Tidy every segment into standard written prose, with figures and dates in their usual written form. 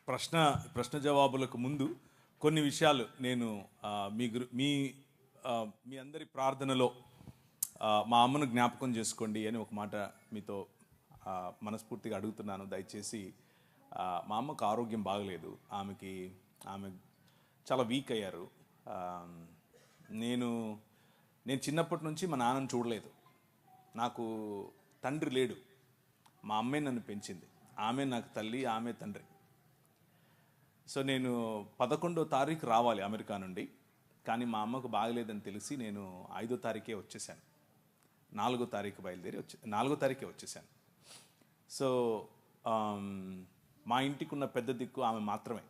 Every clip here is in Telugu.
ప్రశ్న జవాబులకు ముందు కొన్ని విషయాలు నేను మీ మీ మీ అందరి ప్రార్థనలో మా అమ్మను జ్ఞాపకం చేసుకోండి అని ఒక మాట మీతో మనస్ఫూర్తిగా అడుగుతున్నాను. దయచేసి మా అమ్మకు ఆరోగ్యం బాగలేదు. ఆమె చాలా వీక్ అయ్యారు. నేను చిన్నప్పటి నుంచి మా నాన్నను చూడలేదు. నాకు తండ్రి లేడు. మా అమ్మే నన్ను పెంచింది. ఆమె నాకు తల్లి, ఆమె తండ్రి. సో నేను 11వ తారీఖు రావాలి అమెరికా నుండి. కానీ మా అమ్మకు బాగలేదని తెలిసి నేను 5వ తారీఖే వచ్చేసాను. 4వ తారీఖు బయలుదేరి 4వ తారీఖే వచ్చేసాను. సో మా ఇంటికి ఉన్న పెద్ద దిక్కు ఆమె మాత్రమే.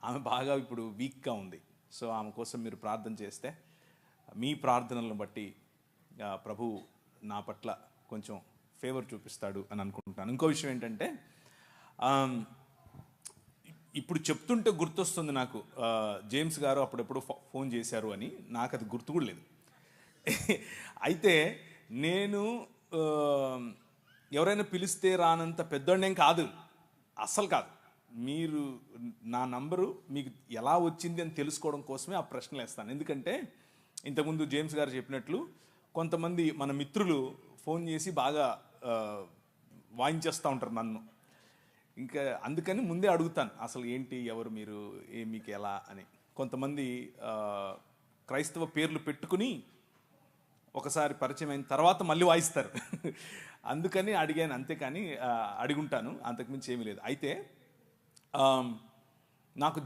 ఆమె బాగా ఇప్పుడు వీక్గా ఉంది. సో ఆమె కోసం మీరు ప్రార్థన చేస్తే మీ ప్రార్థనలను బట్టి ప్రభు నా పట్ల కొంచెం ఫేవర్ చూపిస్తాడు అని అనుకుంటున్నాను. ఇంకో విషయం ఏంటంటే, ఇప్పుడు చెప్తుంటే గుర్తొస్తుంది నాకు, జేమ్స్ గారు అప్పుడెప్పుడు ఫోన్ చేశారు అని. నాకు అది గుర్తు కూడా లేదు. అయితే నేను ఎవరైనా పిలిస్తే రానంత పెద్దోడేం కాదు, అస్సలు కాదు. మీరు నా నంబరు మీకు ఎలా వచ్చింది అని తెలుసుకోవడం కోసమే ఆ ప్రశ్నలు వేస్తాను. ఎందుకంటే ఇంతకుముందు జేమ్స్ గారు చెప్పినట్లు కొంతమంది మన మిత్రులు ఫోన్ చేసి బాగా వాయించేస్తూ ఉంటారు నన్ను. ఇంకా అందుకని ముందే అడుగుతాను, అసలు ఏంటి, ఎవరు మీరు, మీకు ఎలా అని. కొంతమంది క్రైస్తవ పేర్లు పెట్టుకుని ఒకసారి పరిచయం అయిన తర్వాత మళ్ళీ వాయిస్తారు. అందుకని అడిగాను, అంతేకాని అడుగుంటాను, అంతకుమించి ఏమీ లేదు. అయితే నాకు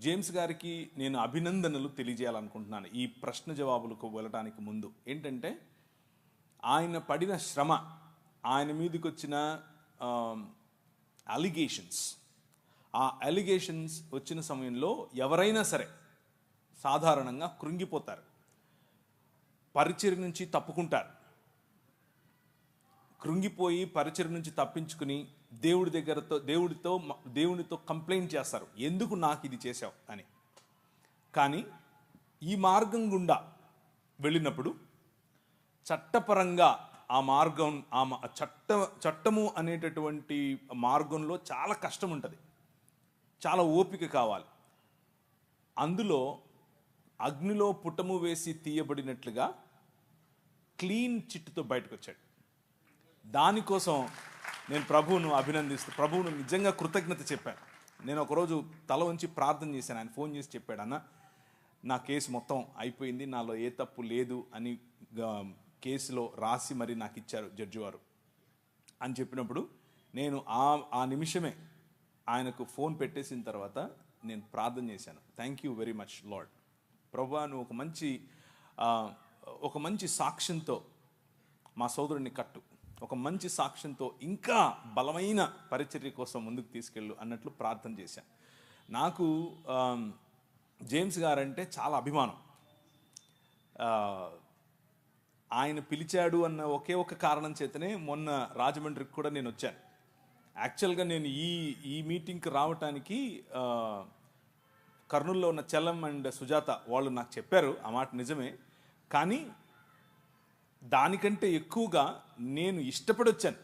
జేమ్స్ గారికి నేను అభినందనలు తెలియజేయాలనుకుంటున్నాను ఈ ప్రశ్న జవాబులకు వెళ్ళడానికి ముందు. ఏంటంటే ఆయన పడిన శ్రమ, ఆయన మీదకి వచ్చిన అలిగేషన్స్, ఆ అలిగేషన్స్ వచ్చిన సమయంలో ఎవరైనా సరే సాధారణంగా కృంగిపోతారు, పరిచర్య నుంచి తప్పుకుంటారు. కృంగిపోయి పరిచర్య నుంచి తప్పించుకుని దేవునితో కంప్లైంట్ చేస్తారు, ఎందుకు నాకు ఇది చేశావు అని. కానీ ఈ మార్గం గుండా వెళ్ళినప్పుడు చట్టపరంగా ఆ మార్గం, చట్టము అనేటటువంటి మార్గంలో చాలా కష్టం ఉంటుంది, చాలా ఓపిక కావాలి. అందులో అగ్నిలో పుటము వేసి తీయబడినట్లుగా క్లీన్ చిట్టుతో బయటకు వచ్చాడు. దానికోసం నేను ప్రభువును అభినందిస్తూ, ప్రభువును నిజంగా కృతజ్ఞత చెప్పాను. నేను ఒకరోజు తల వంచి ప్రార్థన చేశాను. ఆయన ఫోన్ చేసి చెప్పాడు, అన్న నా కేసు మొత్తం అయిపోయింది, నాలో ఏ తప్పు లేదు అని కేసులో రాసి మరి నాకు ఇచ్చారు జడ్జి వారు అని చెప్పినప్పుడు నేను ఆ నిమిషమే ఆయనకు ఫోన్ పెట్టేసిన తర్వాత నేను ప్రార్థన చేశాను. Thank you very much lord. ప్రభువా, నువ్వు ఒక మంచి సాక్ష్యంతో మా సోదరుడిని కట్టు, ఒక మంచి సాక్ష్యంతో ఇంకా బలమైన పరిచర్య కోసం ముందుకు తీసుకెళ్ళు అన్నట్లు ప్రార్థన చేశాను. నాకు జేమ్స్ గారంటే చాలా అభిమానం. ఆయన పిలిచాడు అన్న ఒకే ఒక కారణం చేతనే మొన్న రాజమండ్రికి కూడా నేను వచ్చాను. యాక్చువల్గా నేను ఈ మీటింగ్కి రావటానికి కర్నూలులో ఉన్న చలం అండ్ సుజాత వాళ్ళు నాకు చెప్పారు, ఆ మాట నిజమే. కానీ దానికంటే ఎక్కువగా నేను ఇష్టపడి వచ్చాను.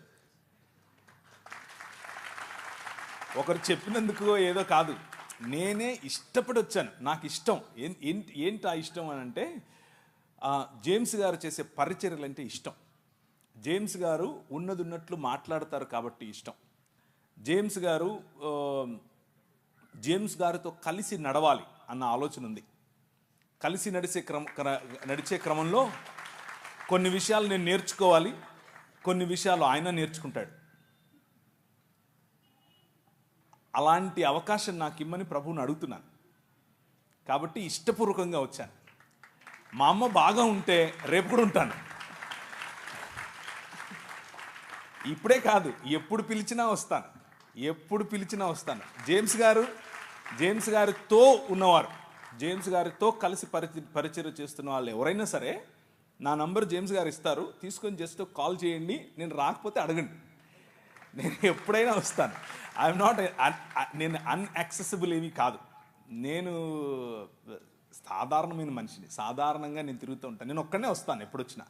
ఒకరు చెప్పినందుకు ఏదో కాదు, నేనే ఇష్టపడి వచ్చాను. నాకు ఇష్టం. ఏంటి ఆ ఇష్టం అని అంటే, జేమ్స్ గారు చేసే పరిచర్యలు అంటే ఇష్టం. జేమ్స్ గారు ఉన్నట్లు మాట్లాడతారు కాబట్టి ఇష్టం. జేమ్స్ గారితో కలిసి నడవాలి అన్న ఆలోచన ఉంది. కలిసి నడిచే క్రమంలో కొన్ని విషయాలు నేను నేర్చుకోవాలి, కొన్ని విషయాలు ఆయన నేర్చుకుంటాడు. అలాంటి అవకాశం నాకు ఇమ్మని ప్రభువుని అడుగుతున్నాను. కాబట్టి ఇష్టపూర్వకంగా వచ్చాను. మా అమ్మ బాగా ఉంటే రేపు కూడా ఉంటాను. ఇప్పుడే కాదు, ఎప్పుడు పిలిచినా వస్తాను. జేమ్స్ గారితో ఉన్నవారు, జేమ్స్ గారితో కలిసి పరిచర్య చేస్తున్న వాళ్ళు ఎవరైనా సరే నా నంబర్ జేమ్స్ గారు ఇస్తారు, తీసుకొని జస్ట్ కాల్ చేయండి. నేను రాకపోతే అడగండి, నేను ఎప్పుడైనా వస్తాను. నేను అన్యాక్సెసిబుల్ ఏమీ కాదు. నేను సాధారణమైన మనిషిని, సాధారణంగా నేను తిరుగుతూ ఉంటాను. నేను ఒక్కనే వస్తాను ఎప్పుడు వచ్చినా.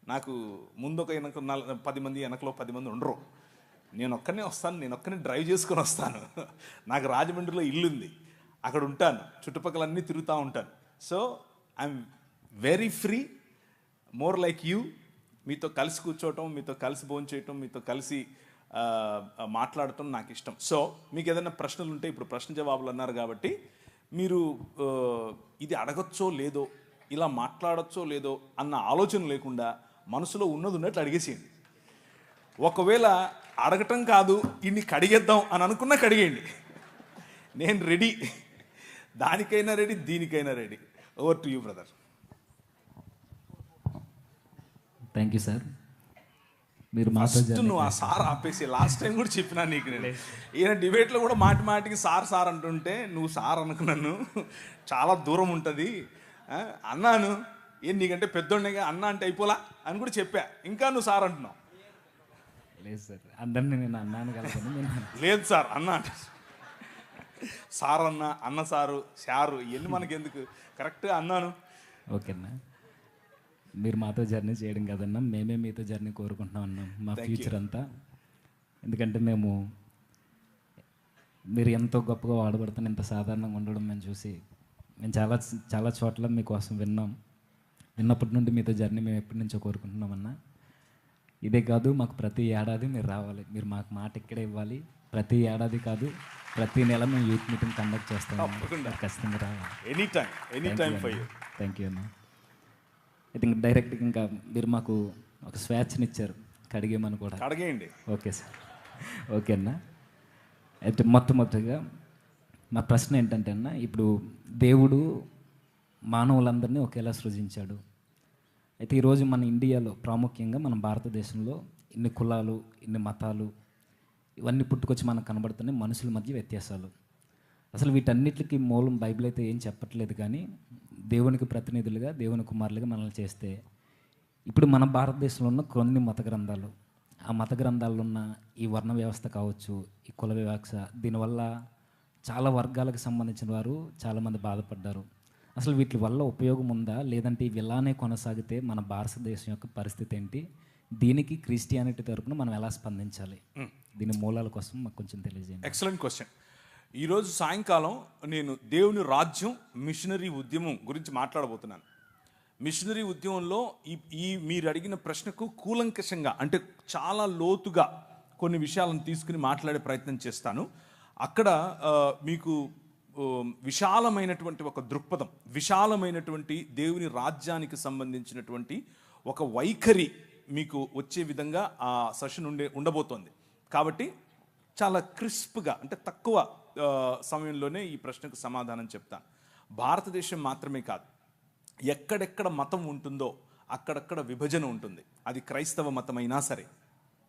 నాకు ముందు ఒక 10 మంది, వెనకలో 10 మంది ఉండరు. నేను ఒక్కనే వస్తాను, నేను ఒక్కనే డ్రైవ్ చేసుకొని వస్తాను. నాకు రాజమండ్రిలో ఇల్లుంది, అక్కడ ఉంటాను, చుట్టుపక్కల అన్నీ తిరుగుతూ ఉంటాను. So I'm very free, more like you. మీతో కలిసి కూర్చోవటం, మీతో కలిసి భోజనం చేయటం, మీతో కలిసి మాట్లాడటం నాకు ఇష్టం. సో మీకు ఏదైనా ప్రశ్నలు ఉంటే, ఇప్పుడు ప్రశ్న జవాబులు అన్నారు కాబట్టి మీరు ఇది అడగచ్చో లేదో, ఇలా మాట్లాడచ్చో లేదో అన్న ఆలోచన లేకుండా మనసులో ఉన్నది ఉన్నట్లు అడిగేసేయండి. ఒకవేళ అడగటం కాదు, ఇన్ని కడిగేద్దాం అని అనుకున్నా కడిగేయండి. నేను రెడీ, దానికైనా రెడీ, దీనికైనా ready. Over to you brother. Thank you sir. మీరు ఫస్ట్ నువ్వు ఆ సార్ ఆపేసి, లాస్ట్ టైం కూడా చెప్పినా నీకు, నేను ఈయన డిబేట్లో కూడా మాటి మాటికి సార్ సార్ అంటుంటే నువ్వు సార్ అనుకున్నాను, చాలా దూరం ఉంటుంది అన్నాను. ఏం నీకంటే పెద్దోడిగా అన్న అంటే అయిపోలా అని కూడా చెప్పా, ఇంకా నువ్వు సార్ అంటున్నావు. లేదు సార్, అందరినీ నేను అన్నాను కదా. లేదు సార్ అన్న అంటే సార్ అన్న, అన్న సారు, సారు ఇవన్నీ మనకెందుకు, కరెక్ట్గా అన్నాను. ఓకేనా, మీరు మాతో జర్నీ చేయడం కదన్నా, మేమే మీతో జర్నీ కోరుకుంటున్నాం అన్నాం, మా ఫ్యూచర్ అంతా. ఎందుకంటే మేము మీరు ఎంతో గొప్పగా వాడబడుతున్న, ఇంత సాధారణంగా ఉండడం మేము చూసి మేము చాలా చాలా చోట్ల మీకోసం విన్నప్పటి నుండి మీతో జర్నీ మేము ఎప్పటి నుంచో కోరుకుంటున్నామన్నా. ఇదే కాదు, మాకు ప్రతి ఏడాది మీరు రావాలి, మీరు మాకు మాట ఇక్కడే ఇవ్వాలి. ప్రతి ఏడాది కాదు, ప్రతి నెల మేము యూత్ మీటింగ్ కండక్ట్ చేస్తాం, ఖచ్చితంగా రావాలి. Any time for you. Thank you అన్న. ఐ థింక్ డైరెక్ట్గా ఇంకా మీరు మాకు ఒక స్వేచ్ఛనిచ్చారు, కడిగేమని కూడా. కడిగేయండి. ఓకే సార్, ఓకే అన్న. అయితే మొట్టమొదటిగా మా ప్రశ్న ఏంటంటే అన్న, ఇప్పుడు దేవుడు మానవులందరినీ ఒకేలా సృజించాడు. అయితే ఈరోజు మన ఇండియాలో, ప్రాముఖ్యంగా మన భారతదేశంలో ఇన్ని కులాలు, ఇన్ని మతాలు ఇవన్నీ పుట్టుకొచ్చి మనకు కనబడుతున్నాయి, మనుషుల మధ్య వ్యత్యాసాలు. అసలు వీటన్నిటికీ మూలం బైబిల్ అయితే ఏం చెప్పట్లేదు, కానీ దేవునికి ప్రతినిధులుగా, దేవుని కుమారులుగా మనల్ని చేస్తే, ఇప్పుడు మన భారతదేశంలో ఉన్న కొన్ని మత గ్రంథాలు, ఆ మత గ్రంథాల్లో ఉన్న ఈ వర్ణ వ్యవస్థ కావచ్చు, ఈ కుల వివక్ష, దీనివల్ల చాలా వర్గాలకు సంబంధించిన వారు చాలామంది బాధపడ్డారు. అసలు వీటి వల్ల ఉపయోగం ఉందా, లేదంటే ఇవి ఇలానే కొనసాగితే మన భారతదేశం యొక్క పరిస్థితి ఏంటి, దీనికి క్రిస్టియానిటీ తరపున మనం ఎలా స్పందించాలి, దీని మూలాల కోసం మాకు కొంచెం తెలియజేయండి. Excellent question. ఈరోజు సాయంకాలం నేను దేవుని రాజ్యం, మిషనరీ ఉద్యమం గురించి మాట్లాడబోతున్నాను. మిషనరీ ఉద్యమంలో ఈ మీరు అడిగిన ప్రశ్నకు కూలంకషంగా, అంటే చాలా లోతుగా కొన్ని విషయాలను తీసుకుని మాట్లాడే ప్రయత్నం చేస్తాను. అక్కడ మీకు విశాలమైనటువంటి ఒక దృక్పథం, విశాలమైనటువంటి దేవుని రాజ్యానికి సంబంధించినటువంటి ఒక వైఖరి మీకు వచ్చే విధంగా ఆ సెషన్ ఉండబోతోంది. కాబట్టి చాలా క్రిస్ప్గా, అంటే తక్కువ సమయంలోనే ఈ ప్రశ్నకు సమాధానం చెప్తాను. భారతదేశం మాత్రమే కాదు, ఎక్కడెక్కడ మతం ఉంటుందో అక్కడక్కడ విభజన ఉంటుంది. అది క్రైస్తవ మతం అయినా సరే.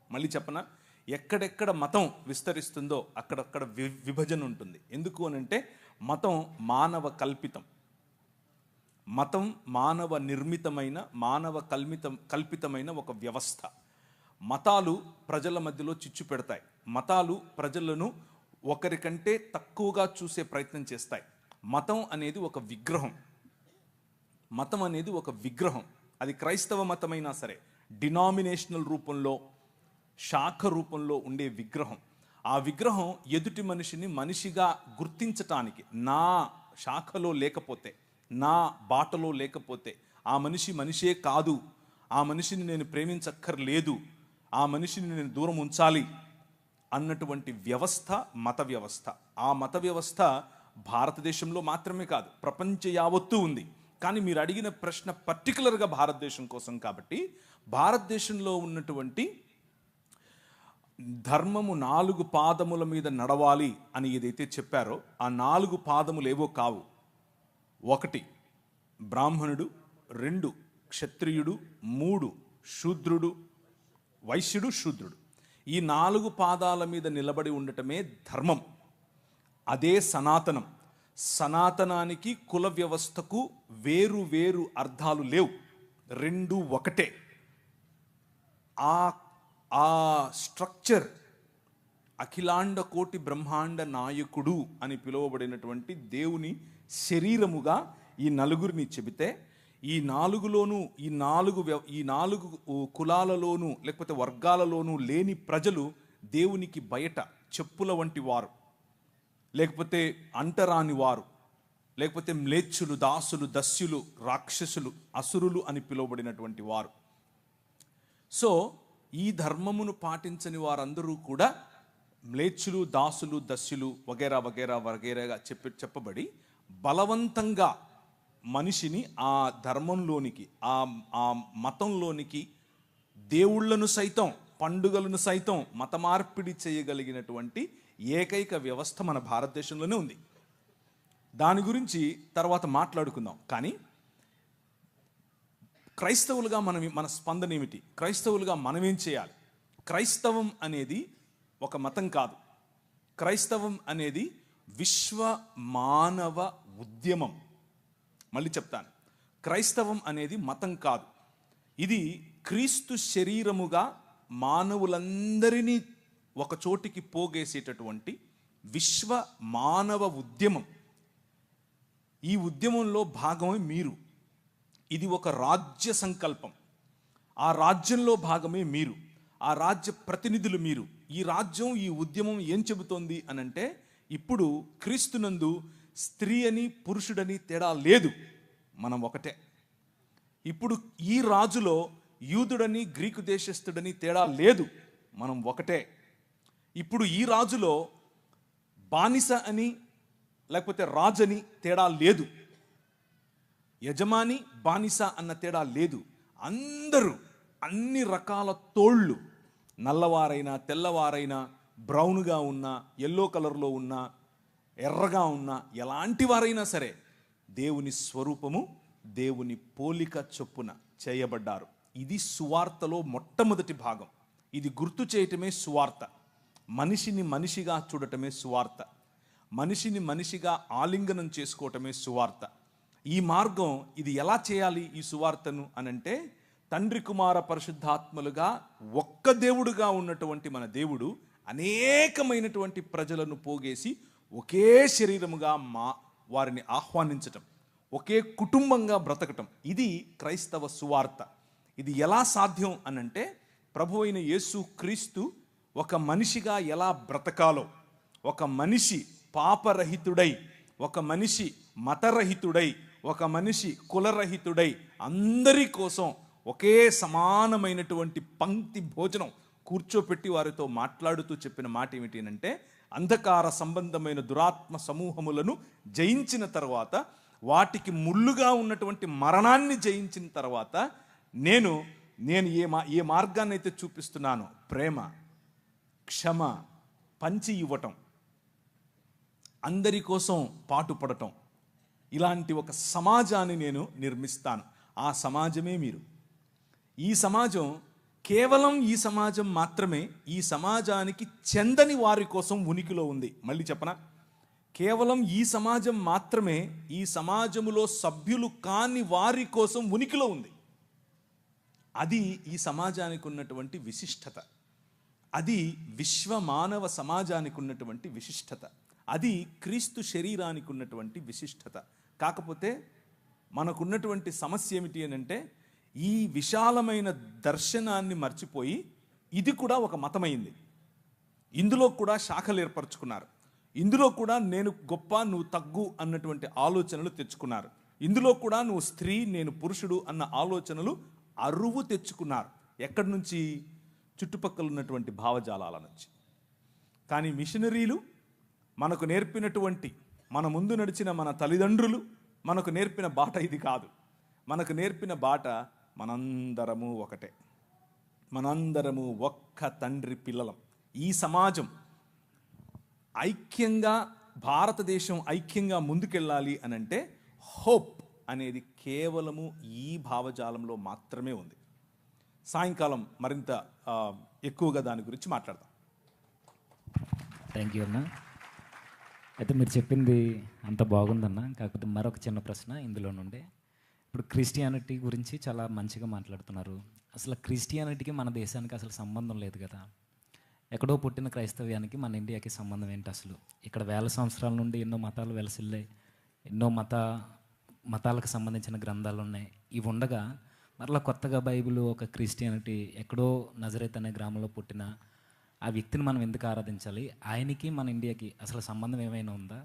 మళ్ళీ చెప్పనా, ఎక్కడెక్కడ మతం విస్తరిస్తుందో అక్కడక్కడ విభజన ఉంటుంది. ఎందుకు అనంటే మతం మానవ కల్పితం, మతం మానవ నిర్మితమైన, మానవ కల్పితమైన ఒక వ్యవస్థ. మతాలు ప్రజల మధ్యలో చిచ్చు పెడతాయి, మతాలు ప్రజలను ఒకరికంటే తక్కువగా చూసే ప్రయత్నం చేస్తాయి. మతం అనేది ఒక విగ్రహం, మతం అనేది ఒక విగ్రహం. అది క్రైస్తవ మతమైనా సరే, డినామినేషనల్ రూపంలో, శాఖ రూపంలో ఉండే విగ్రహం. ఆ విగ్రహం ఎదుటి మనిషిని మనిషిగా గుర్తించటానికి, నా శాఖలో లేకపోతే, నా బాటలో లేకపోతే ఆ మనిషి మనిషే కాదు, ఆ మనిషిని నేను ప్రేమించక్కర్లేదు, ఆ మనిషిని నేను దూరం ఉంచాలి అన్నటువంటి వ్యవస్థ మత వ్యవస్థ. ఆ మత వ్యవస్థ భారతదేశంలో మాత్రమే కాదు, ప్రపంచ యావత్తూ ఉంది. కానీ మీరు అడిగిన ప్రశ్న పర్టికులర్గా భారతదేశం కోసం కాబట్టి, భారతదేశంలో ఉన్నటువంటి ధర్మము 4 పాదముల మీద నడవాలి అని ఏదైతే చెప్పారో, ఆ 4 పాదములు ఏవో కావు. 1 బ్రాహ్మణుడు, 2 క్షత్రియుడు, 3 శూద్రుడు, వైశ్యుడు, శూద్రుడు. ఈ 4 పాదాల మీద నిలబడి ఉండటమే ధర్మం. అదే సనాతనం. సనాతనానికి కుల వ్యవస్థకు వేరు వేరు అర్థాలు లేవు, 2 ఒకటే. ఆ స్ట్రక్చర్ అఖిలాండ కోటి బ్రహ్మాండ నాయకుడు అని పిలువబడినటువంటి దేవుని శరీరముగా ఈ నలుగురిని చెబితే, ఈ 4లోనూ, ఈ 4 కులాలలోనూ లేకపోతే వర్గాలలోనూ లేని ప్రజలు దేవునికి బయట చెప్పుల వంటి వారు, లేకపోతే అంటరాని వారు, లేకపోతే మ్లేచ్చులు, దాసులు, దస్యులు, రాక్షసులు, అసురులు అని పిలువబడినటువంటి వారు. సో ఈ ధర్మమును పాటించని వారందరూ కూడా మ్లేచ్చులు, దాసులు, దస్యులు వగేరా వగేరా వగేరాగా చెప్పబడి బలవంతంగా మనిషిని ఆ ధర్మంలోనికి, ఆ మతంలోనికి, దేవుళ్లను సైతం, పండుగలను సైతం మత మార్పిడి చేయగలిగినటువంటి ఏకైక వ్యవస్థ మన భారతదేశంలోనే ఉంది. దాని గురించి తర్వాత మాట్లాడుకుందాం. కానీ క్రైస్తవులుగా మన స్పందన ఏమిటి? క్రైస్తవులుగా మనం ఏం చేయాలి? క్రైస్తవం అనేది ఒక మతం కాదు. క్రైస్తవం అనేది విశ్వ మానవ ఉద్యమం. మళ్ళీ చెప్తాను, క్రైస్తవం అనేది మతం కాదు. ఇది క్రీస్తు శరీరముగా మానవులందరినీ ఒక చోటికి పోగేసేటటువంటి విశ్వ మానవ ఉద్యమం. ఈ ఉద్యమంలో భాగమే మీరు. ఇది ఒక రాజ్య సంకల్పం. ఆ రాజ్యంలో భాగమే మీరు, ఆ రాజ్య ప్రతినిధులు మీరు. ఈ రాజ్యం, ఈ ఉద్యమం ఏం చెబుతోంది అనంటే, ఇప్పుడు క్రీస్తునందు స్త్రీ అని పురుషుడని తేడా లేదు, మనం ఒకటే. ఇప్పుడు ఈ రాజులో యూదుడని గ్రీకు దేశస్థుడని తేడా లేదు, మనం ఒకటే. ఇప్పుడు ఈ రాజులో బానిస అని లేకపోతే రాజని తేడా లేదు, యజమాని బానిస అన్న తేడా లేదు. అందరూ అన్ని రకాల తోళ్ళు, నల్లవారైనా తెల్లవారైనా, బ్రౌన్గా ఉన్నా, ఎల్లో కలర్లో ఉన్నా, ఎర్రగా ఉన్నా, ఎలాంటి వారైనా సరే దేవుని స్వరూపము, దేవుని పోలిక చొప్పున చేయబడ్డారు. ఇది సువార్తలో మొట్టమొదటి భాగం. ఇది గుర్తు చేయటమే సువార్త. మనిషిని మనిషిగా చూడటమే సువార్త. మనిషిని మనిషిగా ఆలింగనం చేసుకోవటమే సువార్త. ఈ మార్గం, ఇది ఎలా చేయాలి ఈ సువార్తను అనంటే, తండ్రి కుమార పరిశుద్ధాత్మలుగా ఒక్క దేవుడుగా ఉన్నటువంటి మన దేవుడు అనేకమైనటువంటి ప్రజలను పోగేసి ఒకే శరీరముగా వారిని ఆహ్వానించటం, ఒకే కుటుంబంగా బ్రతకటం, ఇది క్రైస్తవ సువార్త. ఇది ఎలా సాధ్యం అనంటే, ప్రభు అయిన యేసు క్రీస్తు ఒక మనిషిగా ఎలా బ్రతకాలో, ఒక మనిషి పాపరహితుడై, ఒక మనిషి మతరహితుడై, ఒక మనిషి కులరహితుడై అందరి కోసం ఒకే సమానమైనటువంటి పంక్తి భోజనం కూర్చోపెట్టి వారితో మాట్లాడుతూ చెప్పిన మాట ఏమిటి అంటే, అంధకార సంబంధమైన దురాత్మ సమూహములను జయించిన తర్వాత, వాటికి ముళ్ళుగా ఉన్నటువంటి మరణాన్ని జయించిన తర్వాత, నేను ఏ మార్గాన్ని అయితే చూపిస్తున్నానో, ప్రేమ, క్షమ, పంచి ఇవ్వటం, అందరి కోసం పాటుపడటం, ఇలాంటి ఒక సమాజాన్ని నేను నిర్మిస్తాను. ఆ సమాజమే మీరు. ఈ సమాజం కేవలం ఈ సమాజం మాత్రమే ఈ సమాజానికి చెందని వారి కోసం ఉనికిలో ఉంది. మళ్ళీ చెప్పనా? కేవలం ఈ సమాజం మాత్రమే ఈ సమాజములో సభ్యులు కాని వారి కోసం ఉనికిలో ఉంది. అది ఈ సమాజానికి ఉన్నటువంటి విశిష్టత. అది విశ్వ మానవ సమాజానికి ఉన్నటువంటి విశిష్టత. అది క్రీస్తు శరీరానికి ఉన్నటువంటి విశిష్టత. కాకపోతే మనకున్నటువంటి సమస్య ఏమిటి అని అంటే, ఈ విశాలమైన దర్శనాన్ని మర్చిపోయి ఇది కూడా ఒక మతమైంది. ఇందులో కూడా శాఖలు ఏర్పరచుకున్నారు. ఇందులో కూడా నేను గొప్ప, నువ్వు తగ్గు అన్నటువంటి ఆలోచనలు తెచ్చుకున్నారు. ఇందులో కూడా నువ్వు స్త్రీ, నేను పురుషుడు అన్న ఆలోచనలు అరువు తెచ్చుకున్నారు. ఎక్కడి నుంచి? చుట్టుపక్కల ఉన్నటువంటి భావజాలాల నుంచి. కానీ మిషనరీలు మనకు నేర్పినటువంటి, మన ముందు నడిచిన మన తల్లిదండ్రులు మనకు నేర్పిన బాట ఇది కాదు. మనకు నేర్పిన బాట, మనందరము ఒకటే, మనందరము ఒక్క తండ్రి పిల్లలం. ఈ సమాజం ఐక్యంగా, భారతదేశం ఐక్యంగా ముందుకెళ్ళాలి అనంటే హోప్ అనేది కేవలము ఈ భావజాలంలో మాత్రమే ఉంది. సాయంకాలం మరింత ఎక్కువగా దాని గురించి మాట్లాడదాం. థ్యాంక్ యూ అన్న. అయితే మీరు చెప్పింది అంత బాగుందన్న. కాకపోతే మరొక చిన్న ప్రశ్న ఇందులో నుండి. ఇప్పుడు క్రిస్టియానిటీ గురించి చాలా మంచిగా మాట్లాడుతున్నారు. అసలు క్రిస్టియానిటీకి మన దేశానికి అసలు సంబంధం లేదు కదా. ఎక్కడో పుట్టిన క్రైస్తవ్యానికి మన ఇండియాకి సంబంధం ఏంటి అసలు? ఇక్కడ వేల సంవత్సరాల నుండి ఎన్నో మతాలు వెలసిల్లాయి, ఎన్నో మతాలకు సంబంధించిన గ్రంథాలు ఉన్నాయి. ఇవి ఉండగా మరలా కొత్తగా బైబిల్ ఒక క్రిస్టియానిటీ ఎక్కడో నజరేత్ అనే గ్రామంలో పుట్టిన ఆ వ్యక్తిని మనం ఎందుకు ఆరాధించాలి, ఆయనకి మన ఇండియాకి అసలు సంబంధం ఏమైనా ఉందా,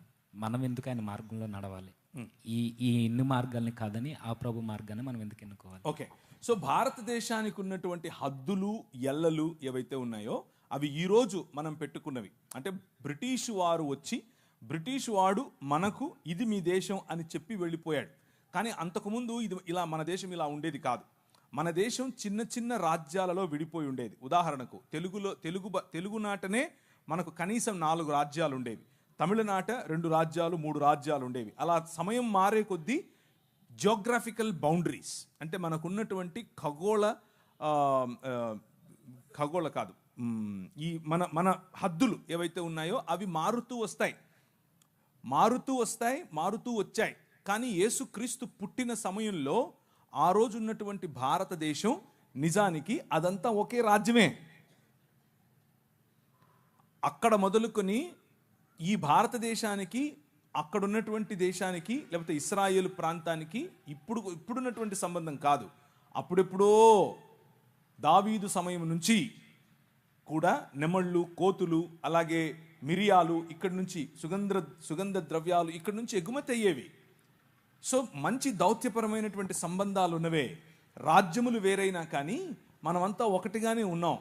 మనం ఎందుకు ఆయన మార్గంలో నడవాలి, ఈ ఈ ఇన్ని మార్గాల్ని కాదని ఆ ప్రభు మార్గాన్ని మనం ఎందుకు ఎన్నుకోవాలి? ఓకే, సో భారతదేశానికి ఉన్నటువంటి హద్దులు ఎల్లలు ఏవైతే ఉన్నాయో అవి ఈరోజు మనం పెట్టుకున్నవి. అంటే బ్రిటిష్ వారు వచ్చి బ్రిటిష్ వాడు మనకు ఇది మీ దేశం అని చెప్పి వెళ్ళిపోయాడు. కానీ అంతకుముందు ఇది ఇలా మన దేశం ఇలా ఉండేది కాదు. మన దేశం చిన్న చిన్న రాజ్యాలలో విడిపోయి ఉండేది. ఉదాహరణకు తెలుగునాటనే మనకు కనీసం 4 రాజ్యాలు ఉండేవి. తమిళనాట 2 రాజ్యాలు 3 రాజ్యాలు ఉండేవి. అలా సమయం మారే కొద్దీ జియోగ్రాఫికల్ బౌండరీస్ అంటే మనకున్నటువంటి ఖగోళ కాదు ఈ మన హద్దులు ఏవైతే ఉన్నాయో అవి మారుతూ వచ్చాయి. కానీ యేసుక్రీస్తు పుట్టిన సమయంలో ఆ రోజు ఉన్నటువంటి భారతదేశం నిజానికి అదంతా ఒకే రాజ్యమే. అక్కడ మొదలుకొని ఈ భారతదేశానికి అక్కడ ఉన్నటువంటి దేశానికి లేకపోతే ఇస్రాయేల్ ప్రాంతానికి ఇప్పుడున్నటువంటి సంబంధం కాదు. అప్పుడెప్పుడో దావీదు సమయం నుంచి కూడా నెమళ్ళు, కోతులు, అలాగే మిరియాలు ఇక్కడి నుంచి సుగంధ ద్రవ్యాలు ఇక్కడి నుంచి ఎగుమతి అయ్యేవి. సో మంచి దౌత్యపరమైనటువంటి సంబంధాలు ఉన్నవే. రాజ్యములు వేరైనా కానీ మనమంతా ఒకటిగానే ఉన్నాం.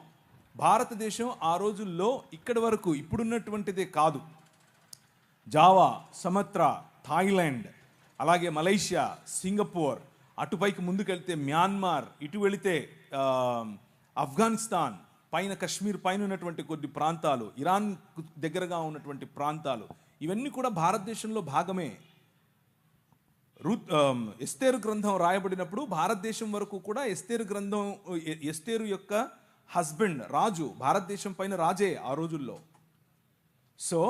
భారతదేశం ఆ రోజుల్లో ఇక్కడి వరకు ఇప్పుడున్నటువంటిదే కాదు. జావా, సమత్రా, థాయిలాండ్, అలాగే మలేషియా, సింగపూర్, అటుపైకి ముందుకెళ్తే మ్యాన్మార్, ఇటు వెళితే ఆఫ్ఘనిస్తాన్, పైన కశ్మీర్ పైన ఉన్నటువంటి కొన్ని ప్రాంతాలు, ఇరాన్ దగ్గరగా ఉన్నటువంటి ప్రాంతాలు, ఇవన్నీ కూడా భారతదేశంలో భాగమే. ఎస్తేరు గ్రంథం రాయబడినప్పుడు భారతదేశం వరకు కూడా ఎస్తేరు యొక్క హస్బెండ్ రాజు భారతదేశం పైన రాజే ఆ రోజుల్లో. సో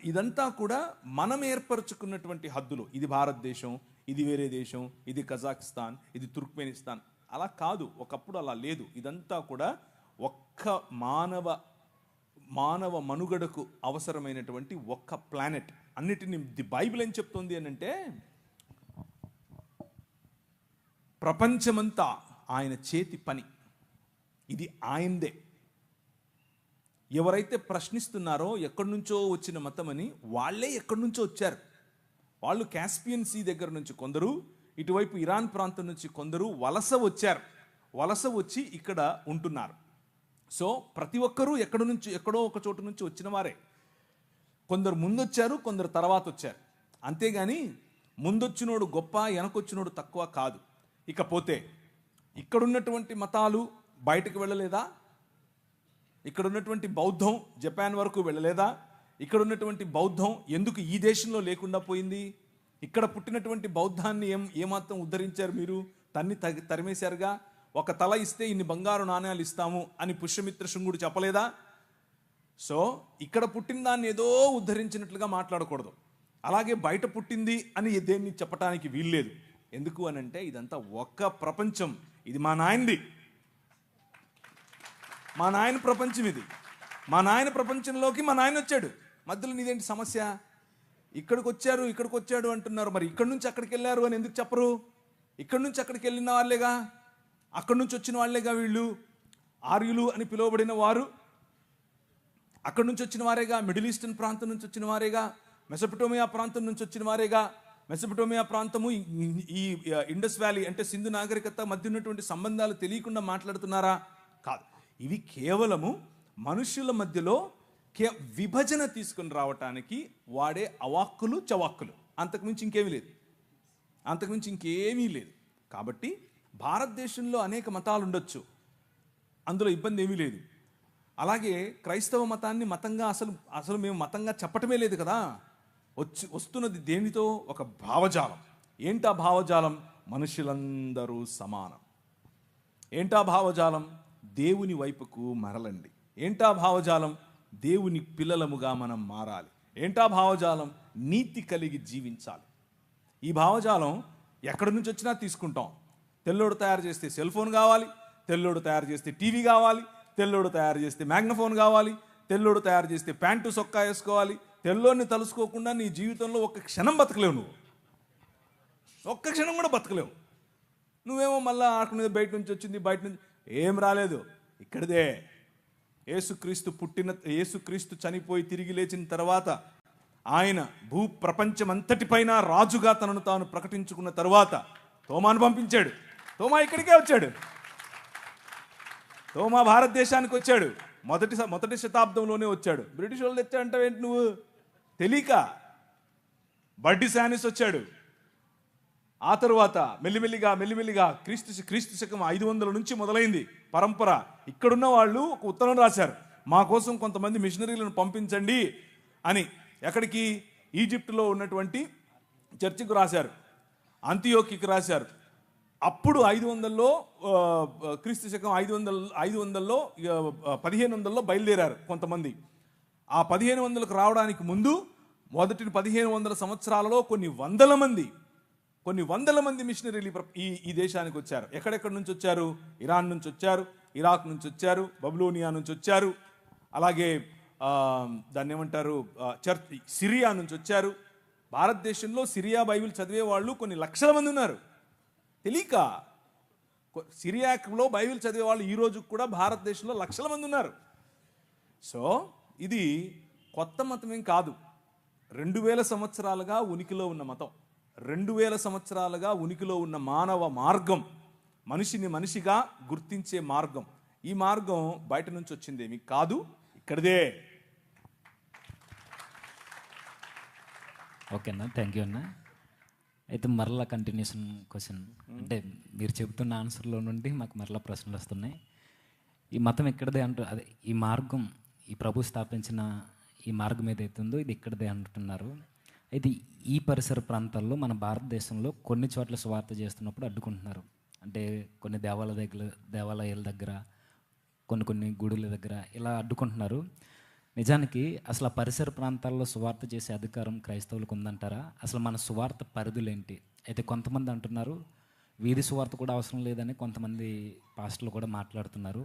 ఇదంతా కూడా మనం ఏర్పరచుకున్నటువంటి హద్దులు. ఇది భారతదేశం, ఇది వేరే దేశం, ఇది కజాకిస్తాన్, ఇది తుర్క్మెనిస్తాన్. అలా కాదు, ఒకప్పుడు అలా లేదు. ఇదంతా కూడా ఒక్క మానవ మనుగడకు అవసరమైనటువంటి ఒక్క ప్లానెట్. అన్నిటిని ది బైబిల్ ఏం చెప్తుంది అని అంటే ప్రపంచమంతా ఆయన చేతి పని, ఇది ఆయనదే. ఎవరైతే ప్రశ్నిస్తున్నారో ఎక్కడి నుంచో వచ్చిన మతమని, వాళ్ళే ఎక్కడి నుంచో వచ్చారు. వాళ్ళు కాస్పియన్ సీ దగ్గర నుంచి కొందరు, ఇటువైపు ఇరాన్ ప్రాంతం నుంచి కొందరు వలస వచ్చి ఇక్కడ ఉంటున్నారు. సో ప్రతి ఒక్కరూ ఎక్కడో ఒక చోటు నుంచి వచ్చిన వారే. కొందరు ముందొచ్చారు, కొందరు తర్వాత వచ్చారు. అంతేగాని ముందొచ్చినోడు గొప్ప, వెనకొచ్చినోడు తక్కువ కాదు. ఇకపోతే ఇక్కడున్నటువంటి మతాలు బయటకు వెళ్ళలేదా? ఇక్కడ ఉన్నటువంటి బౌద్ధం జపాన్ వరకు వెళ్ళలేదా? ఇక్కడ ఉన్నటువంటి బౌద్ధం ఎందుకు ఈ దేశంలో లేకుండా పోయింది? ఇక్కడ పుట్టినటువంటి బౌద్ధాన్ని ఏమాత్రం ఉద్ధరించారు మీరు? తరిమేశారుగా. ఒక తల ఇస్తే ఇన్ని బంగారు నాణ్యాలు ఇస్తాము అని పుష్యమిత్ర శృంగుడు చెప్పలేదా? సో ఇక్కడ పుట్టిన దాన్ని ఏదో ఉద్ధరించినట్లుగా మాట్లాడకూడదు. అలాగే బయట పుట్టింది అని దేన్ని చెప్పడానికి వీల్లేదు. ఎందుకు అని అంటే ఇదంతా ఒక్క ప్రపంచం. ఇది మా నాయనది, మా నాయన ప్రపంచం. ఇది మా నాయన ప్రపంచంలోకి మా నాయన వచ్చాడు. మధ్యలో నీదేంటి సమస్య? ఇక్కడికి వచ్చాడు అంటున్నారు. మరి ఇక్కడి నుంచి అక్కడికి వెళ్ళారు అని ఎందుకు చెప్పరు? ఇక్కడి నుంచి అక్కడికి వెళ్ళిన వాళ్ళేగా, అక్కడి నుంచి వచ్చిన వాళ్ళేగా వీళ్ళు. ఆర్యులు అని పిలువబడిన వారు అక్కడి నుంచి వచ్చిన వారేగా. మిడిల్ ఈస్టర్న్ ప్రాంతం నుంచి వచ్చిన వారేగా. మెసొపటోమియా ప్రాంతం నుంచి వచ్చిన వారేగా. మెసొపటోమియా ప్రాంతము ఈ ఇండస్ వ్యాలీ అంటే సింధు నాగరికత మధ్య ఉన్నటువంటి సంబంధాలు తెలియకుండా మాట్లాడుతున్నారా? కాదు. ఇవి కేవలము మనుషుల మధ్యలో విభజన తీసుకుని రావటానికి వాడే అవాక్కులు చవాక్కులు. అంతకుమించి ఇంకేమీ లేదు. కాబట్టి భారతదేశంలో అనేక మతాలు ఉండొచ్చు, అందులో ఇబ్బంది ఏమీ లేదు. అలాగే క్రైస్తవ మతాన్ని మతంగా అసలు మేము మతంగా చెప్పటమే లేదు కదా. వస్తున్నది దేనితో? ఒక భావజాలం. ఏంటా భావజాలం? మనుషులందరూ సమానం. ఏంటా భావజాలం? దేవుని వైపుకు మరలండి. ఏంటా భావజాలం? దేవుని పిల్లలముగా మనం మారాలి. ఏంటా భావజాలం? నీతి కలిగి జీవించాలి. ఈ భావజాలం ఎక్కడి నుంచి వచ్చినా తీసుకుంటాం. తెల్లోడు తయారు చేస్తే సెల్ ఫోన్ కావాలి, తెల్లోడు తయారు చేస్తే టీవీ కావాలి, తెల్లోడు తయారు చేస్తే మ్యాగ్నఫోన్ కావాలి, తెల్లోడు తయారు చేస్తే ప్యాంటు సొక్కా వేసుకోవాలి. తెల్లోని తలుసుకోకుండా నీ జీవితంలో ఒక్క క్షణం బతకలేవు. నువ్వు ఒక్క క్షణం కూడా బతకలేవు. నువ్వేమో మళ్ళీ అక్కడ బయట నుంచి వచ్చింది, బయట నుంచి ఏం రాలేదు, ఇక్కడిదే. యేసుక్రీస్తు చనిపోయి తిరిగి లేచిన తర్వాత ఆయన భూ ప్రపంచమంతటిపైన రాజుగా తనను తాను ప్రకటించుకున్న తర్వాత తోమాను పంపించాడు. తోమా ఇక్కడికే వచ్చాడు. తోమా భారతదేశానికి వచ్చాడు. మొదటి శతాబ్దంలోనే వచ్చాడు. బ్రిటిష్ వాళ్ళు తెచ్చాడంటే ఏంటి నువ్వు తెలియక. బడ్డి శానిస్ వచ్చాడు. ఆ తరువాత మెల్లిమెల్లిగా క్రీస్తు శకం 500 నుంచి మొదలైంది పరంపర. ఇక్కడున్న వాళ్ళు ఒక ఉత్తరం రాశారు, మా కోసం కొంతమంది మిషనరీలను పంపించండి అని. ఎక్కడికి? ఈజిప్టులో ఉన్నటువంటి చర్చికి రాశారు, అంతియోకికి రాశారు. అప్పుడు 500లో క్రీస్తు శకం 500లో 1500లో బయలుదేరారు కొంతమంది. ఆ 1500కు రావడానికి ముందు మొదటి 1500 సంవత్సరాలలో కొన్ని వందల మంది మిషనరీలు ఈ దేశానికి వచ్చారు. ఎక్కడెక్కడి నుంచి వచ్చారు? ఇరాన్ నుంచి వచ్చారు, ఇరాక్ నుంచి వచ్చారు, బబులోనియా నుంచి వచ్చారు, అలాగే దాన్ని ఏమంటారు సిరియా నుంచి వచ్చారు. భారతదేశంలో సిరియా బైబిల్ చదివే వాళ్ళు కొన్ని లక్షల మంది ఉన్నారు. తెలియక సిరియాలో బైబిల్ చదివే వాళ్ళు ఈ రోజు కూడా భారతదేశంలో లక్షల మంది ఉన్నారు. సో ఇది కొత్త మతం ఏం కాదు. 2000 సంవత్సరాలుగా ఉనికిలో ఉన్న మతం, 2000 సంవత్సరాలుగా ఉనికిలో ఉన్న మానవ మార్గం, మనిషిని మనిషిగా గుర్తించే మార్గం. ఈ మార్గం బయట నుంచి వచ్చిందేమి కాదు, ఇక్కడిదే. ఓకేనా, థ్యాంక్ యూ అన్న. అయితే మరలా కంటిన్యూషన్ క్వశ్చన్, అంటే మీరు చెబుతున్న ఆన్సర్లో నుండి మాకు మరలా ప్రశ్నలు వస్తున్నాయి. ఈ మతం ఎక్కడదే అదే ఈ మార్గం, ఈ ప్రభు స్థాపించిన ఈ మార్గం ఏదైతే ఉందో ఇది ఇక్కడదే అంటున్నారు. అయితే ఈ పరిసర ప్రాంతాల్లో మన భారతదేశంలో కొన్ని చోట్ల సువార్త చేస్తున్నప్పుడు అడ్డుకుంటున్నారు. అంటే కొన్ని దేవాలయాల దగ్గర, కొన్ని గుడుల దగ్గర ఇలా అడ్డుకుంటున్నారు. నిజానికి అసలు ఆ పరిసర ప్రాంతాల్లో సువార్త చేసే అధికారం క్రైస్తవులకు ఉందంటారా? అసలు మన సువార్త పరిధులేంటి? అయితే కొంతమంది అంటున్నారు వీధి సువార్త కూడా అవసరం లేదని కొంతమంది పాస్టర్లు కూడా మాట్లాడుతున్నారు.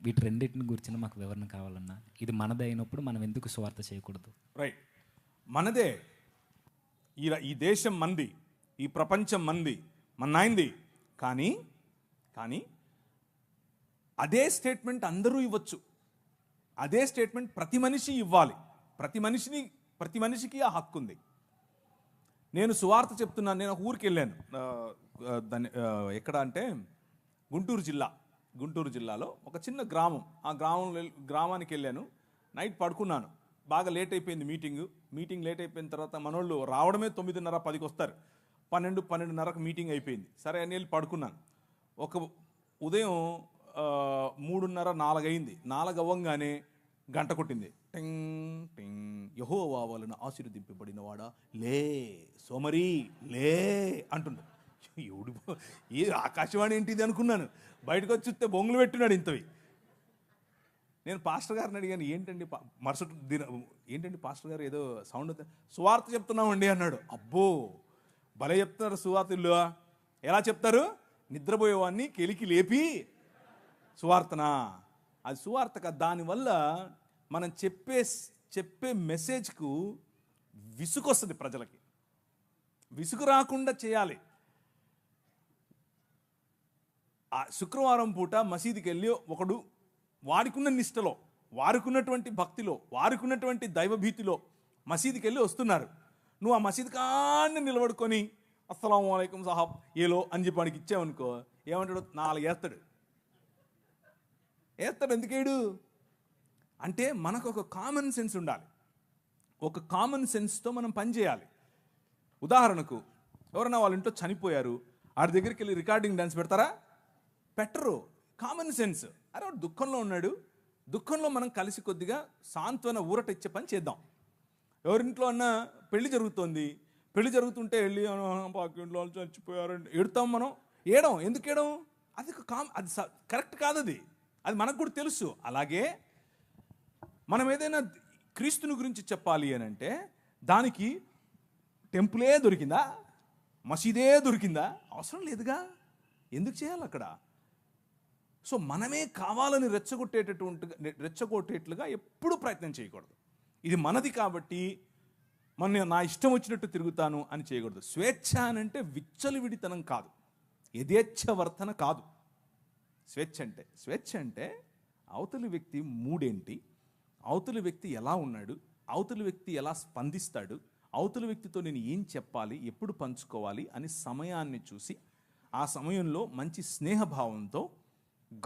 వీటి రెండింటిని గురించి మాకు వివరణ కావాలన్నా. ఇది మనదే అయినప్పుడు మనం ఎందుకు సువార్త చేయకూడదు? రైట్, మనదే. ఈ దేశం మంది, ఈ ప్రపంచం మంది, మన్నాయింది. కానీ అదే స్టేట్మెంట్ అందరూ ఇవ్వచ్చు. అదే స్టేట్మెంట్ ప్రతి మనిషి ఇవ్వాలి. ప్రతి మనిషికి ఆ హక్కు ఉంది. నేను సువార్త చెప్తున్నాను. నేను ఒక ఊరికి వెళ్ళాను. ఎక్కడ అంటే గుంటూరు జిల్లాలో ఒక చిన్న గ్రామం. ఆ గ్రామానికి వెళ్ళాను. నైట్ పడుకున్నాను. బాగా లేట్ అయిపోయింది మీటింగ్ లేట్ అయిపోయిన తర్వాత మనోళ్ళు రావడమే 9:30 10కి వస్తారు. 12:30కు మీటింగ్ అయిపోయింది. సరే అని వెళ్ళి పడుకున్నాను. ఒక ఉదయం 3:30 4 అయింది. 4 అవ్వంగానే గంట కొట్టింది. టింగ్ టింగ్. యెహోవా వలన ఆశీర్వదింపబడిన వాడా లే సోమరి లే అంటుండు. ఎవడు ఏ ఆకాశవాణి ఏంటిది అనుకున్నాను. బయటకు వచ్చి చూస్తే బొంగులు పెట్టినాడు ఇంతవి. నేను పాస్టర్ గారిని అడిగాను, ఏంటండి ఏంటండి పాస్టర్ గారు ఏదో సౌండ్ సువార్త చెప్తున్నామండి అన్నాడు. అబ్బో భలే చెప్తున్నారు సువార్తలు. ఎలా చెప్తారు? నిద్రపోయేవాడిని కెలికి లేపి సువార్తనా? అది సువార్త కాదు. దానివల్ల మనం చెప్పే మెసేజ్కు విసుగు వస్తుంది. ప్రజలకి విసుగు రాకుండా చేయాలి. ఆ శుక్రవారం పూట మసీదుకి వెళ్ళి ఒకడు వాడికున్న నిష్టలో, వారికున్నటువంటి భక్తిలో, వారికున్నటువంటి దైవభీతిలో మసీదుకి వెళ్ళి వస్తున్నారు. నువ్వు ఆ మసీదు కాన్ని నిలబడుకొని అస్సలాము అలైకుం సాహబ్ ఏలో అని చెప్పి వాడికి ఇచ్చావనుకో, ఏమంటాడు? 4 వేస్తాడు. ఎందుకేడు అంటే మనకు ఒక కామన్ సెన్స్ ఉండాలి. ఒక కామన్ సెన్స్తో మనం పనిచేయాలి. ఉదాహరణకు ఎవరైనా వాళ్ళ ఇంట్లో చనిపోయారు, ఆడి దగ్గరికి వెళ్ళి రికార్డింగ్ డాన్స్ పెడతారా? పెట్టరు. Common sense. అరే వాడు దుఃఖంలో ఉన్నాడు, దుఃఖంలో మనం కలిసి కొద్దిగా సాంత్వన ఊరట ఇచ్చే పని చేద్దాం. ఎవరింట్లో అన్నా పెళ్లి జరుగుతుంటే వెళ్ళి పాకింట్లో వాళ్ళు చచ్చిపోయారంటే ఏడుతాం మనం. ఎందుకు ఏడం? అది కరెక్ట్ కాదు. అది మనకు కూడా తెలుసు. అలాగే మనం ఏదైనా క్రీస్తుని గురించి చెప్పాలి అని అంటే దానికి టెంపులే దొరికిందా, మసీదే దొరికిందా? అవసరం లేదుగా. ఎందుకు చేయాలి అక్కడ? సో మనమే కావాలని రెచ్చగొట్టేట్లుగా ఎప్పుడూ ప్రయత్నం చేయకూడదు. ఇది మనది కాబట్టి నా ఇష్టం వచ్చినట్టు తిరుగుతాను అని చేయకూడదు. స్వేచ్ఛ అనంటే విచ్చలవిడితనం కాదు, యథేచ్ఛవర్తన కాదు. స్వేచ్ఛ అంటే అవతలి వ్యక్తి మూడేంటి, అవతలి వ్యక్తి ఎలా ఉన్నాడు, అవతలి వ్యక్తి ఎలా స్పందిస్తాడు, అవతలి వ్యక్తితో నేను ఏం చెప్పాలి, ఎప్పుడు పంచుకోవాలి అని సమయాన్ని చూసి ఆ సమయంలో మంచి స్నేహభావంతో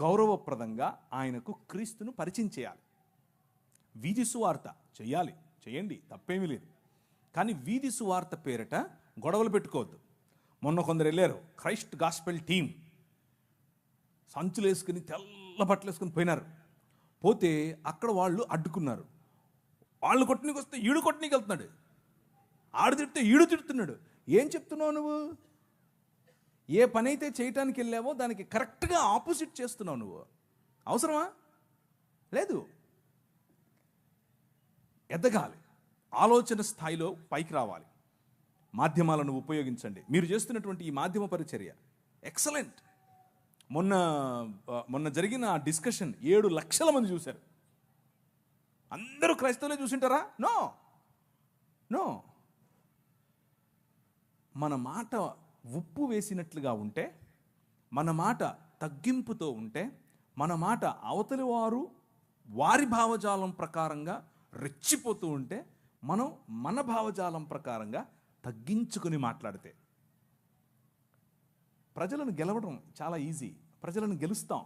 గౌరవప్రదంగా ఆయనకు క్రీస్తును పరిచయం చేయాలి. వీధి సువార్త చేయాలి, చేయండి, తప్పేమీ లేదు. కానీ వీధి సువార్త పేరిట గొడవలు పెట్టుకోవద్దు. మొన్న కొందరు వెళ్ళారు, క్రైస్ట్ గాస్పెల్ టీం, సంచులు వేసుకుని తెల్ల బట్టలు వేసుకుని పోయినారు. పోతే అక్కడ వాళ్ళు అడ్డుకున్నారు. వాళ్ళు కొట్టనీకి వస్తే ఈడు కొట్టనీకి వెళ్తున్నాడు, ఆడు తిడితే ఈడు తిడుతున్నాడు. ఏం చెప్తున్నావు నువ్వు? ఏ పని అయితే చేయటానికి వెళ్ళావో దానికి కరెక్ట్గా ఆపోజిట్ చేస్తున్నావు నువ్వు. అవసరమా? లేదు. ఎదగాలి, ఆలోచన స్థాయిలో పైకి రావాలి. మాధ్యమాలను ఉపయోగించండి. మీరు చేస్తున్నటువంటి ఈ మాధ్యమ పరిచర్య ఎక్సలెంట్. మొన్న జరిగిన ఆ డిస్కషన్ 7 లక్షల మంది చూశారు. అందరూ క్రైస్తవులే చూసింటారా? No no. మన మాట ఉప్పు వేసినట్లుగా ఉంటే, మన మాట తగ్గింపుతో ఉంటే, మన మాట అవతలి వారు వారి భావజాలం ప్రకారంగా రెచ్చిపోతూ ఉంటే, మనం మన భావజాలం ప్రకారంగా తగ్గించుకుని మాట్లాడితే ప్రజలను గెలవడం చాలా ఈజీ. ప్రజలను గెలుస్తాం.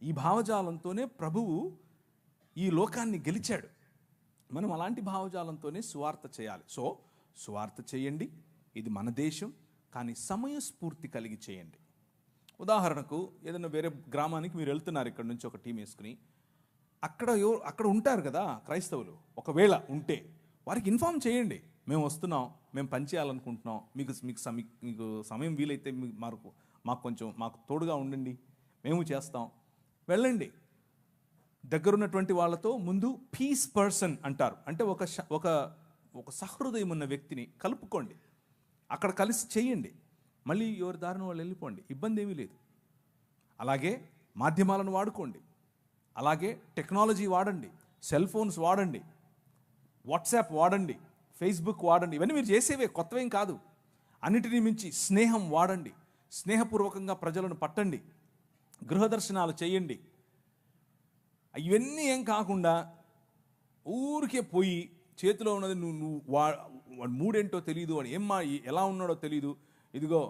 ఈ భావజాలంతోనే ప్రభువు ఈ లోకాన్ని గెలిచాడు. మనం అలాంటి భావజాలంతోనే సువార్త చేయాలి. సో సువార్త చేయండి, ఇది మన దేశం, కానీ సమయస్ఫూర్తి కలిగి చేయండి. ఉదాహరణకు ఏదైనా వేరే గ్రామానికి మీరు వెళ్తున్నారు, ఇక్కడ నుంచి ఒక టీం వేసుకుని, అక్కడ ఉంటారు కదా క్రైస్తవులు. ఒకవేళ ఉంటే వారికి ఇన్ఫామ్ చేయండి, మేము వస్తున్నాం, మేము పని చేయాలనుకుంటున్నాం, మీకు సమయం వీలైతే మాకు తోడుగా ఉండండి, మేము చేస్తాం, వెళ్ళండి. దగ్గరున్నటువంటి వాళ్ళతో ముందు పీస్ పర్సన్ అంటారు, అంటే ఒక సహృదయం ఉన్న వ్యక్తిని కలుపుకోండి, అక్కడ కలిసి చేయండి, మళ్ళీ ఎవరి దారిన వాళ్ళు వెళ్ళిపోండి, ఇబ్బంది ఏమీ లేదు. అలాగే మాధ్యమాలను వాడుకోండి, అలాగే టెక్నాలజీ వాడండి, సెల్ ఫోన్స్ వాడండి, వాట్సాప్ వాడండి, ఫేస్బుక్ వాడండి. ఇవన్నీ మీరు చేసేవే, కొత్తవేం కాదు. అన్నిటినీ మించి స్నేహం వాడండి, స్నేహపూర్వకంగా ప్రజలను పట్టండి, గృహదర్శనాలు చేయండి. ఇవన్నీ ఏం కాకుండా ఊరికే పోయి చేతిలో ఉన్నది నువ్వు వాడు మూడేంటో తెలియదు, వాడు ఎలా ఉన్నాడో తెలియదు, ఇదిగో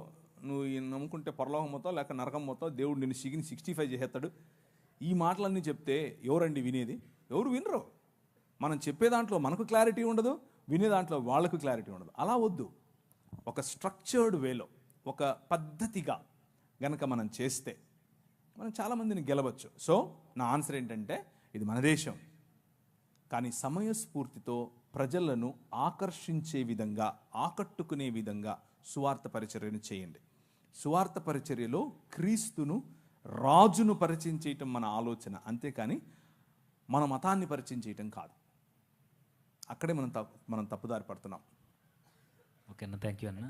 నువ్వు నమ్ముకుంటే పరలోకం మొత్తం లేక నరకం మొత్తం, దేవుడు నిన్ను 65 చేసేస్తాడు, ఈ మాటలన్నీ చెప్తే ఎవరండి వినేది? ఎవరు వినరు. మనం చెప్పే దాంట్లో మనకు క్లారిటీ ఉండదు, వినే దాంట్లో వాళ్ళకు క్లారిటీ ఉండదు. అలా వద్దు. ఒక స్ట్రక్చర్డ్ వేలో, ఒక పద్ధతిగా గనక మనం చేస్తే మనం చాలామందిని గెలవచ్చు. సో నా ఆన్సర్ ఏంటంటే, ఇది మన దేశం, కానీ సమయస్ఫూర్తితో ప్రజలను ఆకర్షించే విధంగా, ఆకట్టుకునే విధంగా సువార్త పరిచర్యను చేయండి. సువార్త పరిచర్యలో క్రీస్తును, రాజును పరిచయం చేయటం మన ఆలోచన, అంతేకాని మన మతాన్ని పరిచయం చేయటం కాదు. అక్కడే మనం తప్పుదారి పడుతున్నాం. ఓకే అన్న, థ్యాంక్ యూ అన్న.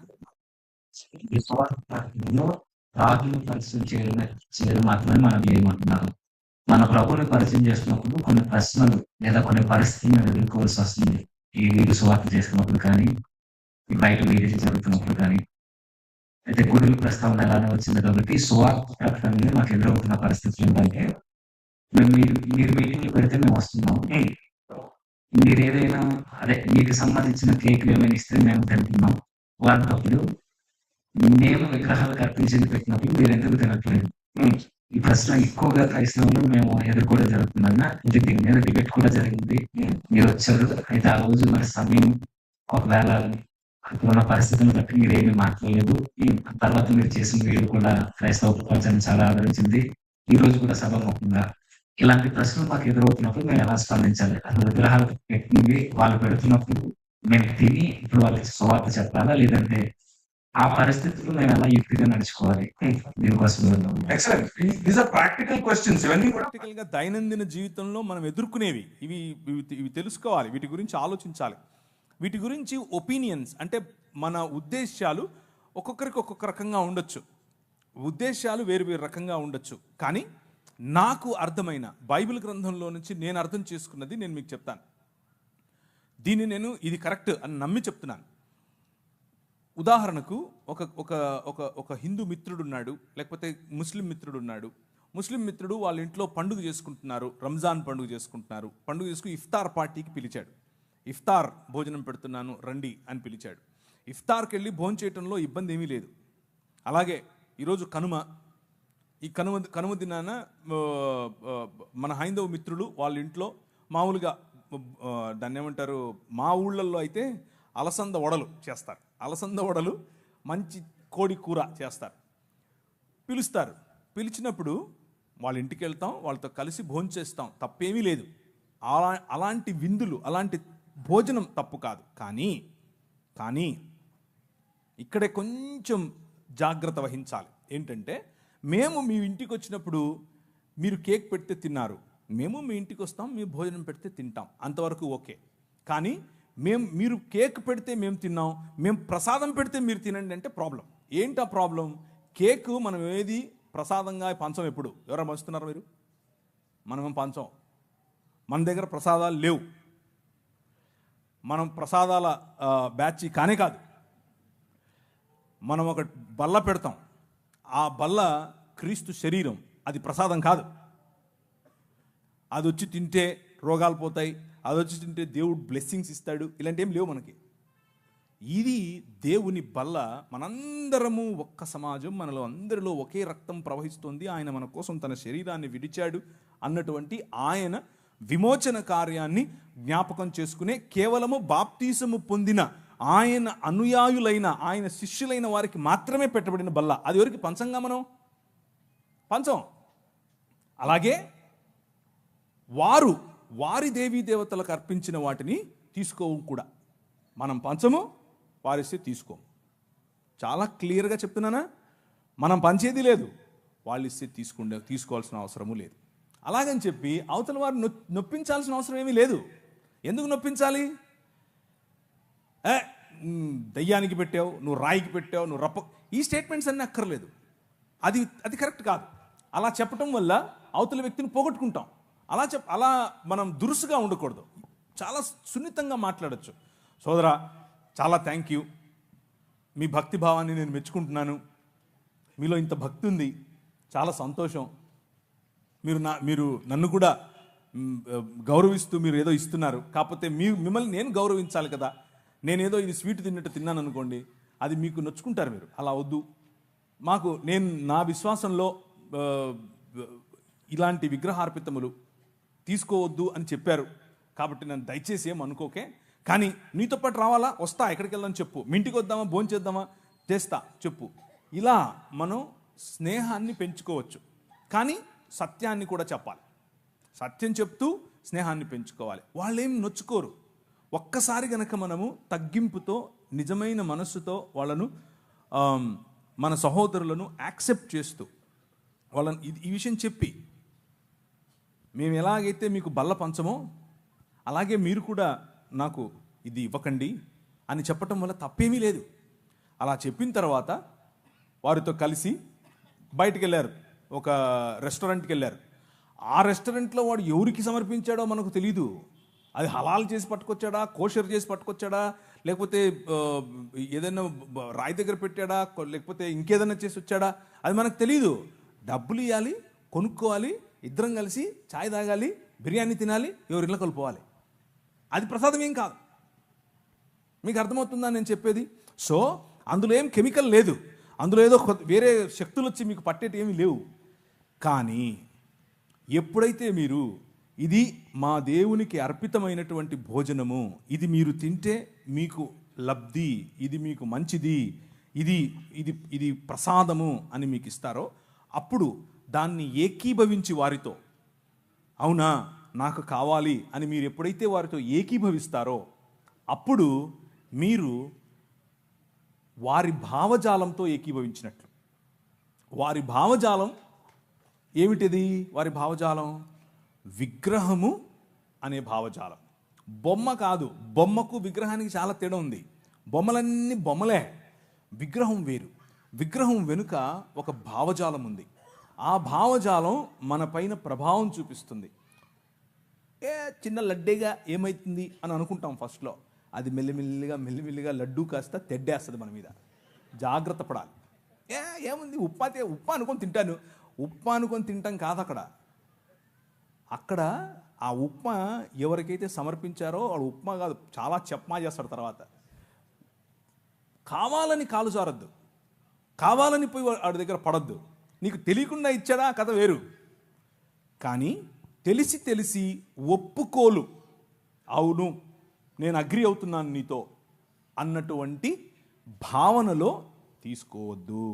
రాజును పరిచయం చేయడం మాత్రమే మనం చేయమంటున్నాం. మన ప్రభువుని పరిచయం చేస్తున్నప్పుడు కొన్ని ప్రశ్నలు లేదా కొన్ని పరిస్థితులను ఎదుర్కోవాల్సి వస్తుంది. ఈ వీధి సువార్త చేస్తున్నప్పుడు కానీ, బయట వీధి జరుగుతున్నప్పుడు కానీ, అయితే గుడుల ప్రస్తావన ఎలానే వచ్చింది కాబట్టి సువార్త ప్రకటన మాకు ఎదురవుతున్న పరిస్థితులు ఏంటంటే, మీరు మీటింగ్లు పెడితే మేము వస్తున్నాం, మీరు ఏదైనా మీకు సంబంధించిన కేకులు ఏమైనా ఇస్తే మేము తింటున్నాం, వాటినప్పుడు మేము విగ్రహాలకు అర్పించింది పెట్టినప్పుడు మీరు ఎందుకు తినట్లేదు? ఈ ప్రశ్న ఎక్కువగా క్రైస్తవులు మేము ఎదుర్కోవడం జరుగుతుందన్న. ఇది దీని మీద డిబేట్ కూడా జరిగింది. మీరు వచ్చారు, అయితే ఆ రోజు మరి సమయం, ఒకవేళ అక్కడున్న పరిస్థితులను బట్టి మీరు ఏమీ మాట్లాడలేదు. తర్వాత మీరు చేసిన వీడియో కూడా క్రైస్తవ ప్రపంచాన్ని చాలా ఆదరించింది. ఈ రోజు కూడా సభాముఖంగా ఇలాంటి ప్రశ్నలు మాకు ఎదురవుతున్నప్పుడు మేము ఎలా స్పందించాలి? అసలు విగ్రహాలకు పెట్టింది వాళ్ళు పెడుతున్నప్పుడు మేము తిని ఇప్పుడు వాళ్ళకి సువార్త చెప్పాలా, లేదంటే ఆ పరిస్థితుల్లో మేము ఎలా యుక్తిగా నడుచుకోవాలి? దీనికోసం ప్రాక్టికల్ క్వశ్చన్స్. ఇవన్నీ ప్రాక్టికల్ గా దైనందిన జీవితంలో మనం ఎదుర్కొనేవి. ఇవి తెలుసుకోవాలి, వీటి గురించి ఆలోచించాలి. వీటి గురించి ఒపీనియన్స్, అంటే మన ఉద్దేశాలు ఒక్కొక్కరికి ఒక్కొక్క రకంగా ఉండొచ్చు, ఉద్దేశాలు వేరు వేరు రకంగా ఉండొచ్చు. కానీ నాకు అర్థమైన బైబిల్ గ్రంథంలో నుంచి నేను అర్థం చేసుకున్నది నేను మీకు చెప్తాను. దీన్ని నేను ఇది కరెక్ట్ అని నమ్మి చెప్తున్నాను. ఉదాహరణకు ఒక హిందూ మిత్రుడు ఉన్నాడు, లేకపోతే ముస్లిం మిత్రుడు ఉన్నాడు. ముస్లిం మిత్రుడు వాళ్ళ ఇంట్లో పండుగ చేసుకుంటున్నారు, రంజాన్ పండుగ చేసుకుంటున్నారు. పండుగ చేసుకుని ఇఫ్తార్ పార్టీకి పిలిచాడు. ఇఫ్తార్ భోజనం పెడుతున్నాను రండి అని పిలిచాడు. ఇఫ్తార్కి వెళ్ళి భోజనం చేయడంలో ఇబ్బంది ఏమీ లేదు. అలాగే ఈరోజు కనుమ. ఈ కనుమ దినాన మన హైందవ మిత్రులు వాళ్ళ ఇంట్లో మామూలుగా దాన్ని ఏమంటారు, మా ఊళ్ళల్లో అయితే అలసంద వడలు చేస్తారు. అలసంద వడలు, మంచి కోడి కూర చేస్తారు. పిలుస్తారు. పిలిచినప్పుడు వాళ్ళ ఇంటికి వెళ్తాం, వాళ్ళతో కలిసి భోజనం చేస్తాం, తప్పేమీ లేదు. అలాంటి విందులు, అలాంటి భోజనం తప్పు కాదు. కానీ ఇక్కడే కొంచెం జాగ్రత్త వహించాలి. ఏంటంటే, మేము మీ ఇంటికి వచ్చినప్పుడు మీరు కేక్ పెడితే తిన్నారు, మేము మీ ఇంటికి వస్తాం, మీరు భోజనం పెడితే తింటాం, అంతవరకు ఓకే. కానీ మీరు కేక్ పెడితే మేము తిన్నాం, మేము ప్రసాదం పెడితే మీరు తినండి అంటే ప్రాబ్లం. ఏంటా ప్రాబ్లం? కేక్ మనం ఏది ప్రసాదంగా పంచం. ఎప్పుడు ఎవరైనా పంచుతున్నారు మీరు? మనమేం పంచం. మన దగ్గర ప్రసాదాలు లేవు. మనం ప్రసాదాల బ్యాచ్ కానే కాదు. మనం ఒక బల్ల పెడతాం, ఆ బల్ల క్రీస్తు శరీరం, అది ప్రసాదం కాదు. అది వచ్చి తింటే రోగాలు పోతాయి, అది వచ్చి తింటే దేవుడు బ్లెస్సింగ్స్ ఇస్తాడు, ఇలాంటి ఏం లేవు మనకి. ఇది దేవుని బల్ల. మనందరము ఒక్క సమాజం, మనలో అందరిలో ఒకే రక్తం ప్రవహిస్తుంది. ఆయన మన కోసం తన శరీరాన్ని విడిచాడు అన్నటువంటి ఆయన విమోచన కార్యాన్ని జ్ఞాపకం చేసుకునే కేవలము బాప్తీసము పొందిన ఆయన అనుయాయులైన, ఆయన శిష్యులైన వారికి మాత్రమే పెట్టబడిన బల్ల. అది ఎవరికి పంచంగా మనం పంచం. అలాగే వారి దేవీ దేవతలకు అర్పించిన వాటిని తీసుకోవు కూడా. మనం పంచము, వారిస్తే తీసుకోము. చాలా క్లియర్గా చెప్తున్నానా? మనం పంచేది లేదు, వాళ్ళు ఇస్తే తీసుకోవాల్సిన అవసరము లేదు. అలాగని చెప్పి అవతల వారు నొప్పించాల్సిన అవసరం ఏమీ లేదు. ఎందుకు నొప్పించాలి? దయ్యానికి పెట్టావు, నువ్వు రాయికి పెట్టావు, నువ్వు రప్ప, ఈ స్టేట్మెంట్స్ అన్నీ అక్కర్లేదు. అది కరెక్ట్ కాదు. అలా చెప్పటం వల్ల అవతల వ్యక్తిని పోగొట్టుకుంటాం. అలా మనం దురుసుగా ఉండకూడదు. చాలా సున్నితంగా మాట్లాడచ్చు. సోదరా, చాలా థ్యాంక్ యూ, మీ భక్తి భావాన్ని నేను మెచ్చుకుంటున్నాను, మీలో ఇంత భక్తి ఉంది, చాలా సంతోషం, మీరు నన్ను కూడా గౌరవిస్తూ మీరు ఏదో ఇస్తున్నారు, కాకపోతే మిమ్మల్ని నేను గౌరవించాలి కదా. నేనేదో ఇది స్వీట్ తిన్నట్టు తిన్నాను అనుకోండి, అది మీకు నొచ్చుకుంటారు మీరు. అలా వద్దు. నేను నా విశ్వాసంలో ఇలాంటి విగ్రహార్పితములు తీసుకోవద్దు అని చెప్పారు కాబట్టి నన్ను దయచేసి ఏం అనుకోకే. కానీ నీతో పాటు రావాలా, వస్తా, ఎక్కడికి వెళ్దాం చెప్పు, మీ ఇంటికి వద్దామా, భోజనం చేద్దామా, చేస్తా చెప్పు. ఇలా మనం స్నేహాన్ని పెంచుకోవచ్చు. కానీ సత్యాన్ని కూడా చెప్పాలి. సత్యం చెప్తూ స్నేహాన్ని పెంచుకోవాలి. వాళ్ళేం నొచ్చుకోరు. ఒక్కసారి గనక మనము తగ్గింపుతో, నిజమైన మనస్సుతో వాళ్ళను, మన సహోదరులను యాక్సెప్ట్ చేస్తూ వాళ్ళని ఈ విషయం చెప్పి, మేము ఎలాగైతే మీకు బల్ల పంచమో అలాగే మీరు కూడా నాకు ఇది ఇవ్వకండి అని చెప్పటం వల్ల తప్పేమీ లేదు. అలా చెప్పిన తర్వాత వారితో కలిసి బయటికి వెళ్ళారు, ఒక రెస్టారెంట్కి వెళ్ళారు. ఆ రెస్టారెంట్లో వాడు ఎవరికి సమర్పించాడో మనకు తెలీదు. అది హలాల్ చేసి పట్టుకొచ్చాడా, కోషర్ చేసి పట్టుకొచ్చాడా, లేకపోతే ఏదైనా రాయి దగ్గర పెట్టాడా, లేకపోతే ఇంకేదైనా చేసి వచ్చాడా, అది మనకు తెలీదు. డబ్బులు ఇవ్వాలి, కొనుక్కోవాలి, ఇద్దరం కలిసి ఛాయ్ తాగాలి, బిర్యానీ తినాలి, ఎవరి ఇళ్ళకి వెళ్ళిపోవాలి. అది ప్రసాదం ఏం కాదు. మీకు అర్థమవుతుందా నేను చెప్పేది? సో అందులో ఏం కెమికల్ లేదు, అందులో ఏదో వేరే శక్తులు వచ్చి మీకు పట్టేటి ఏమీ లేవు. కానీ ఎప్పుడైతే మీరు ఇది మా దేవునికి అర్పితమైనటువంటి భోజనము, ఇది మీరు తింటే మీకు లబ్ధి, ఇది మీకు మంచిది, ఇది ప్రసాదము అని మీకు ఇస్తారో, అప్పుడు దాన్ని ఏకీభవించి వారితో, అవునా నాకు కావాలి అని మీరు ఎప్పుడైతే వారితో ఏకీభవిస్తారో, అప్పుడు మీరు వారి భావజాలంతో ఏకీభవించినట్లు. వారి భావజాలం ఏమిటిది? వారి భావజాలం విగ్రహము అనే భావజాలం. బొమ్మ కాదు. బొమ్మకు విగ్రహానికి చాలా తేడా ఉంది. బొమ్మలన్నీ బొమ్మలే, విగ్రహం వేరు. విగ్రహం వెనుక ఒక భావజాలం ఉంది. ఆ భావజాలం మన పైన ప్రభావం చూపిస్తుంది. చిన్న లడ్డేగా ఏమవుతుంది అని అనుకుంటాం ఫస్ట్లో. అది మెల్లిమెల్లిగా లడ్డూ కాస్త తెడ్డేస్తుంది మన మీద. జాగ్రత్త పడాలి. ఏముంది, ఉప్పు అనుకొని తింటాను, ఉప్మా అనుకొని తింటాం కాదు అక్కడ ఆ ఉప్మా ఎవరికైతే సమర్పించారో వాడు ఉప్మా కాదు, చాలా చెప్మా చేస్తాడు తర్వాత. కావాలని కాలు జారద్దు, కావాలని పోయి వాడి దగ్గర పడద్దు. నీకు తెలియకుండా ఇచ్చాడా కథ వేరు, కానీ తెలిసి ఒప్పుకోలు, అవును నేను అగ్రి అవుతున్నాను నీతో అన్నటువంటి భావనలో తీసుకోవద్దు.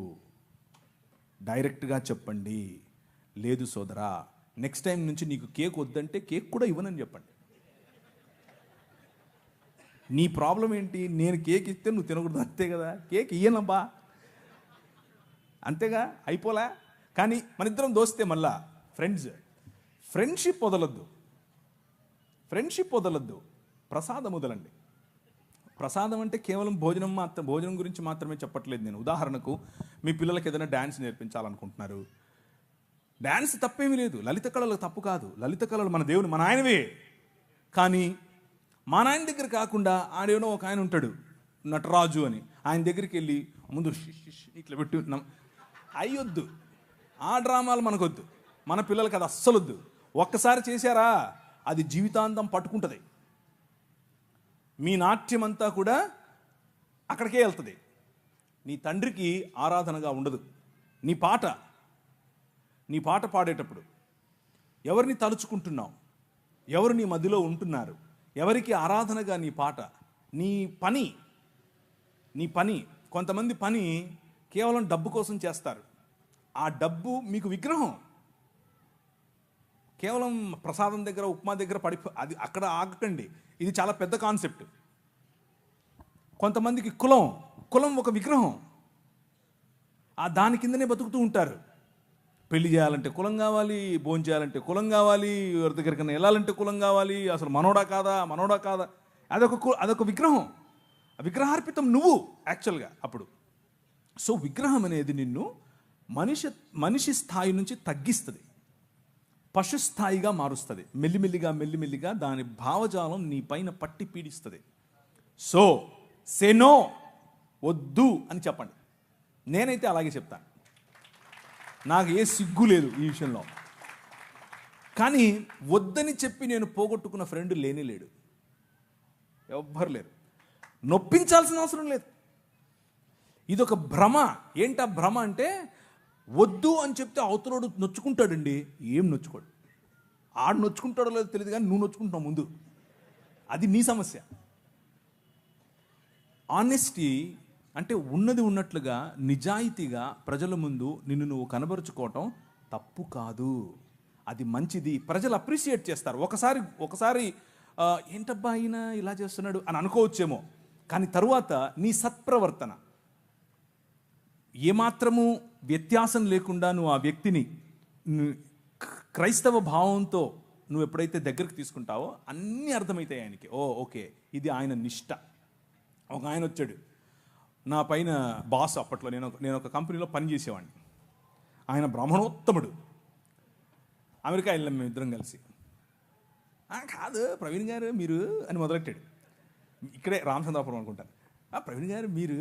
డైరెక్ట్గా చెప్పండి, లేదు సోదరా నెక్స్ట్ టైం నుంచి నీకు కేక్ వద్దంటే కేక్ కూడా ఇవ్వనని చెప్పండి. నీ ప్రాబ్లం ఏంటి? నేను కేక్ ఇస్తే నువ్వు తినకూడదు, అంతే కదా. కేక్ ఇయ్యనబ్బా, అంతేగా, అయిపోలే. కానీ మన ఇద్దరం దోస్తే మళ్ళా ఫ్రెండ్షిప్ వదలద్దు, ప్రసాదం వదలండి. ప్రసాదం అంటే కేవలం భోజనం గురించి మాత్రమే చెప్పట్లేదు నేను. ఉదాహరణకు మీ పిల్లలకి ఏదైనా డ్యాన్స్ నేర్పించాలనుకుంటున్నారు, డ్యాన్స్ తప్పేమీ లేదు, లలిత కళలు తప్పు కాదు, లలిత కళలు మన దేవుని మన ఆయనవే. కానీ మా నాయన దగ్గర కాకుండా ఆడేనో ఒక ఆయన ఉంటాడు నటరాజు అని, ఆయన దగ్గరికి వెళ్ళి ముందు ఇట్లా పెట్టి అయ్యొద్దు. ఆ డ్రామాలు మనకొద్దు, మన పిల్లలకి అది అస్సలొద్దు. ఒక్కసారి చేశారా అది జీవితాంతం పట్టుకుంటుంది. మీ నాట్యం అంతా కూడా అక్కడికే వెళ్తుంది. నీ తండ్రికి ఆరాధనగా ఉండదు. నీ పాట పాడేటప్పుడు ఎవరిని తలుచుకుంటున్నావు, ఎవరు నీ మధ్యలో ఉంటున్నారు, ఎవరికి ఆరాధనగా నీ పాట, నీ పని. కొంతమంది పని కేవలం డబ్బు కోసం చేస్తారు. ఆ డబ్బు మీకు విగ్రహం. కేవలం ప్రసాదం దగ్గర ఉప్మా దగ్గర అది అక్కడ ఆగకండి. ఇది చాలా పెద్ద కాన్సెప్ట్. కొంతమందికి కులం ఒక విగ్రహం. దాని కిందనే బతుకుతూ ఉంటారు. పెళ్లి చేయాలంటే కులం కావాలి, భోజనం చేయాలంటే కులం కావాలి, ఎవరి దగ్గరికైనా వెళ్ళాలంటే కులం కావాలి, అసలు మనోడా కాదా అదొక విగ్రహం. విగ్రహార్పితం నువ్వు యాక్చువల్గా అప్పుడు. సో విగ్రహం అనేది నిన్ను మనిషి స్థాయి నుంచి తగ్గిస్తుంది, పశు స్థాయిగా మారుస్తుంది. మెల్లిమెల్లిగా దాని భావజాలం నీ పైన పట్టి పీడిస్తుంది. సో సే నో, వద్దు అని చెప్పండి. నేనైతే అలాగే చెప్తాను, నాకు ఏ సిగ్గు లేదు ఈ విషయంలో. కానీ వద్దని చెప్పి నేను పోగొట్టుకున్న ఫ్రెండ్ లేడు, ఎవ్వరు లేరు. నొప్పించాల్సిన అవసరం లేదు. ఇదొక భ్రమ. ఏంటా భ్రమ అంటే, వద్దు అని చెప్తే అవతలోడు నొచ్చుకుంటాడండి. ఏం నొచ్చుకోడు, ఆడు నొచ్చుకుంటాడో లేదో తెలియదు, కానీ నువ్వు నొచ్చుకుంటున్నావు ముందు. అది నీ సమస్య. ఆనెస్టీ అంటే ఉన్నది ఉన్నట్లుగా నిజాయితీగా ప్రజల ముందు నిన్ను నువ్వు కనబరుచుకోవటం తప్పు కాదు, అది మంచిది. ప్రజలు అప్రిషియేట్ చేస్తారు. ఒకసారి ఏంటబ్బా ఆయన ఇలా చేస్తున్నాడు అని అనుకోవచ్చేమో, కానీ తరువాత నీ సత్ప్రవర్తన ఏమాత్రము వ్యత్యాసం లేకుండా నువ్వు ఆ వ్యక్తిని క్రైస్తవ భావంతో నువ్వు ఎప్పుడైతే దగ్గరికి తీసుకుంటావో అన్నీ అర్థమవుతాయి ఆయనకి. ఓకే ఇది ఆయన నిష్ట. ఒక ఆయన వచ్చాడు నా పైన, బాస్. అప్పట్లో నేను ఒక కంపెనీలో పనిచేసేవాడిని. ఆయన బ్రాహ్మణోత్తముడు. అమెరికా వెళ్ళాం మేము ఇద్దరం కలిసి. కాదు ప్రవీణ్ గారు మీరు అని మొదలెట్టాడు. ఇక్కడే రామచంద్రాపురం అనుకుంటాను. ప్రవీణ్ గారు మీరు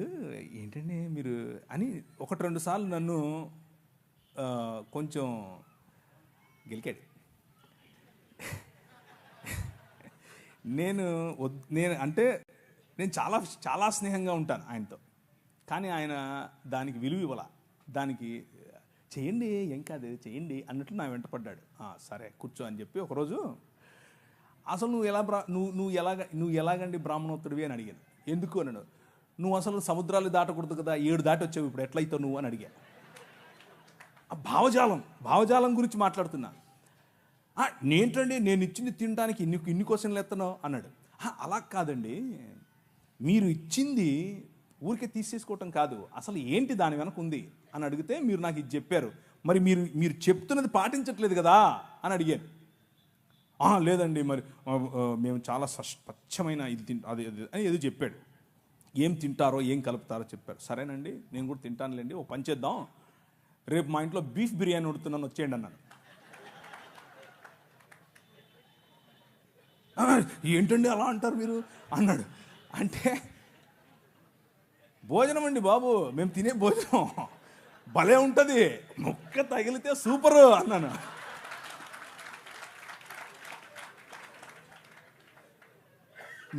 ఏంటండి మీరు అని 1-2 సార్లు నన్ను కొంచెం గెలికాడు. నేను చాలా స్నేహంగా ఉంటాను ఆయనతో, కానీ ఆయన దానికి విలువ ఇవ్వాల. దానికి చేయండి ఏం కాదు చేయండి అన్నట్లు నా వెంట పడ్డాడు. సరే కూర్చో అని చెప్పి ఒకరోజు, అసలు నువ్వు ఎలాగండి బ్రాహ్మణోత్తడివి అని అడిగాను. ఎందుకు అన్నాడు. నువ్వు అసలు సముద్రాలు దాటకూడదు కదా, 7 దాటి వచ్చావు, ఇప్పుడు ఎట్లయితావు నువ్వు అని అడిగా. భావజాలం గురించి మాట్లాడుతున్నా. నేంటండి నేను ఇచ్చింది తినడానికి ఇన్ని క్వశ్చన్లు ఎత్తనో అన్నాడు. అలా కాదండి, మీరు ఇచ్చింది ఊరికే తీసేసుకోవటం కాదు, అసలు ఏంటి దాని వెనక ఉంది అని అడిగితే మీరు నాకు ఇది చెప్పారు, మరి మీరు చెప్తున్నది పాటించట్లేదు కదా అని అడిగాను. లేదండి మరి మేము చాలా స్వచ్ఛమైన ఇది అది అని ఏదో చెప్పాడు. ఏం తింటారో ఏం కలుపుతారో చెప్పారు. సరేనండి నేను కూడా తింటానులేండి, ఓ పని చేద్దాం, రేపు మా ఇంట్లో బీఫ్ బిర్యానీ వండుతున్నాను వచ్చేయండి అన్నాను. ఏంటండి అలా అంటారు మీరు అన్నాడు. అంటే భోజనం అండి బాబు, మేము తినే భోజనం, భలే ఉంటుంది, ముక్క తగిలితే సూపరు అన్నాను.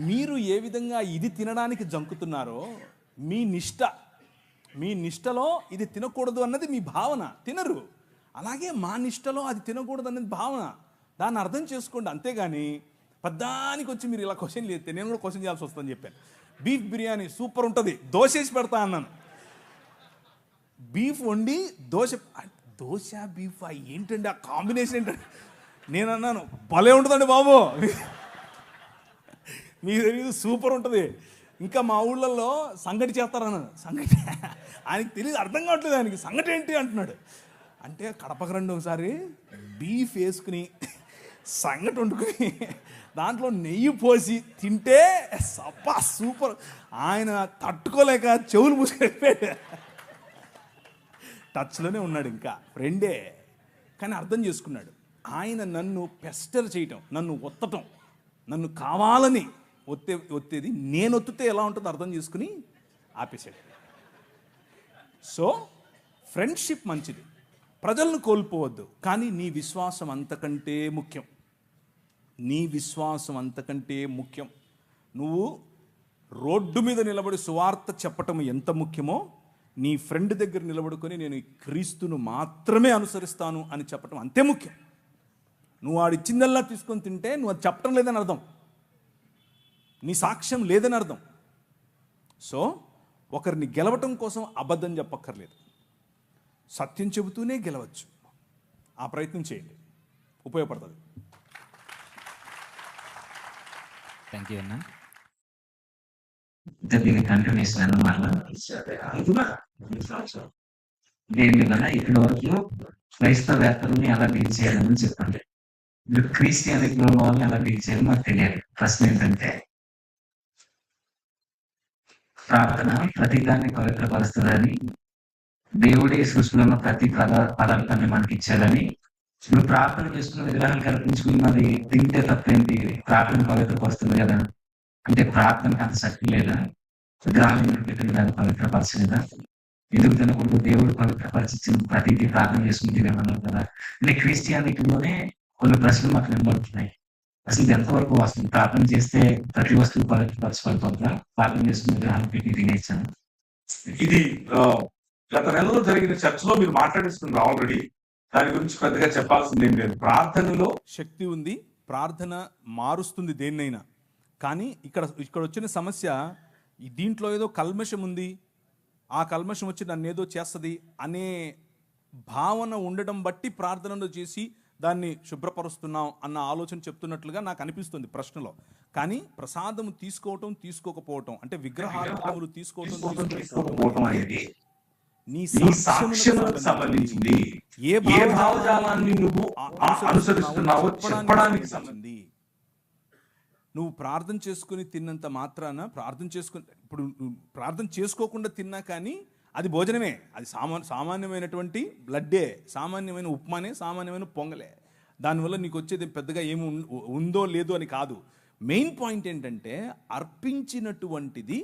మీరు ఏ విధంగా ఇది తినడానికి జంకుతున్నారో మీ నిష్టలో ఇది తినకూడదు అన్నది మీ భావన, తినరు. అలాగే మా నిష్టలో అది తినకూడదు అన్నది భావన, దాన్ని అర్థం చేసుకోండి. అంతేగాని పద్దానికి వచ్చి మీరు ఇలా క్వశ్చన్ చేస్తే నేను కూడా క్వశ్చన్ చేయాల్సి వస్తుందని చెప్పాను. బీఫ్ బిర్యానీ సూపర్ ఉంటుంది, దోశ వేసి పెడతా అన్నాను. బీఫ్ వండి దోశ బీఫ్ ఏంటండి ఆ కాంబినేషన్ ఏంటండి? నేను అన్నాను భలే ఉంటుందండి బాబు, మీకు తెలియదు, సూపర్ ఉంటుంది. ఇంకా మా ఊళ్ళల్లో సంగటి చేస్తారన్నాను. సంగటి ఆయనకి తెలియదు, అర్థం కావట్లేదు ఆయనకి, సంగటి ఏంటి అంటున్నాడు. అంటే కడపకు రండి ఒకసారి, బీఫ్ వేసుకుని సంగటి వండుకుని దాంట్లో నెయ్యి పోసి తింటే సప్పా సూపర్. ఆయన తట్టుకోలేక చెవులు మూసుకెళ్ళిపోయాడు. టచ్లోనే ఉన్నాడు, ఇంకా ఫ్రెండే, కానీ అర్థం చేసుకున్నాడు. ఆయన నన్ను పెస్టర్ చేయటం, నన్ను ఒత్తటం, నన్ను కావాలని ఒత్తేది నేను ఒత్తితే ఎలా ఉంటుందో అర్థం చేసుకుని ఆపేశాడు. సో ఫ్రెండ్షిప్ మంచిది, ప్రజలను కోల్పోవద్దు, కానీ నీ విశ్వాసం అంతకంటే ముఖ్యం. నీ విశ్వాసం అంతకంటే ముఖ్యం. నువ్వు రోడ్డు మీద నిలబడి సువార్త చెప్పటం ఎంత ముఖ్యమో, నీ ఫ్రెండ్ దగ్గర నిలబడుకొని నేను ఈ క్రీస్తును మాత్రమే అనుసరిస్తాను అని చెప్పటం అంతే ముఖ్యం. నువ్వు వాడిచ్చిందల్లా తీసుకొని తింటే నువ్వు అది చెప్పటం లేదని అర్థం, నీ సాక్ష్యం లేదని అర్థం. సో ఒకరిని గెలవటం కోసం అబద్ధం చెప్పక్కర్లేదు, సత్యం చెబుతూనే గెలవచ్చు. ఆ ప్రయత్నం చేయండి, ఉపయోగపడుతుంది. థ్యాంక్ యూ అన్న. దీని కంటిన్యూషన్ అన్నమాట. దేని వల్ల ఇక్కడ వరకు క్రైస్తవేత్తలని ఎలా డీల్ చేయాలని చెప్పండి, మీరు క్రిస్టియానిటీలో వాళ్ళని ఎలా డీల్ చేయాలో మాకు తెలియాలి. ప్రశ్న ఏంటంటే, ప్రార్థన ప్రతిదాన్ని పవిత్రపరుస్తుందని, దేవుడే సృష్టిలో ఉన్న ప్రతి పదార్థాన్ని మనకి ఇచ్చాడని, నువ్వు ప్రార్థన చేసుకున్న విగ్రహాలు కల్పించుకుని మరి తింటే తప్పేంటి, ప్రార్థన పవిత్రపరుస్తుంది కదా అంటే ప్రార్థనకు అంత శక్తి లేదా? విగ్రహాలు పెట్టిన దాన్ని పవిత్రపరచలేదా? ఎందుకు తినకూడదు? దేవుడు పవిత్రపరిచిన ప్రతిదీ ప్రార్థన చేసుకుని తినమన్నారు కదా. అంటే క్రిస్టియానిటీలోనే కొన్ని ప్రశ్నలు మాకు నిలబడుతున్నాయి. అసలు ఇది ఎంతవరకు వస్తుంది? ప్రార్థన చేస్తే ప్రతి వస్తువు పవిత్రపరచబడుతుందా? ప్రార్థన చేసుకుని విగ్రహాలు పెట్టి తినేసాను. ఇది గత నెలలో జరిగిన చర్చలో మీరు మాట్లాడిస్తున్నారు ఆల్రెడీ, దాని గురించి పెద్దగా చెప్పాల్సింది ఏం లేదు. ప్రార్థనలో శక్తి ఉంది, ప్రార్థన మారుస్తుంది దేన్నైనా. కానీ ఇక్కడ వచ్చిన సమస్య, దీంట్లో ఏదో కల్మషం ఉంది, ఆ కల్మషం వచ్చి నన్ను ఏదో చేస్తుంది అనే భావన ఉండడం బట్టి ప్రార్థనలో చేసి దాన్ని శుభ్రపరుస్తున్నాం అన్న ఆలోచన చెప్తున్నట్లుగా నాకు అనిపిస్తుంది ప్రశ్నలో. కానీ ప్రసాదము తీసుకోకపోవటం అంటే విగ్రహాలు తీసుకోకపోవటం అనేది నీ సాక్ష్యములకు సంబంధించింది. ఏ భావజాలాన్ని నువ్వు అనుసరిస్తున్నావో చెప్పడానికి సంబంధించింది. నువ్వు ప్రార్థన చేసుకుని తిన్నంత మాత్రాన ఇప్పుడు ప్రార్థన చేసుకోకుండా తిన్నా కానీ అది భోజనమే, అది సామాన్యమైనటువంటి బ్లడ్డే, సామాన్యమైన ఉప్మానే, సామాన్యమైన పొంగలే. దానివల్ల నీకు వచ్చేది పెద్దగా ఏమి ఉందో లేదో అని కాదు. మెయిన్ పాయింట్ ఏంటంటే, అర్పించినటువంటిది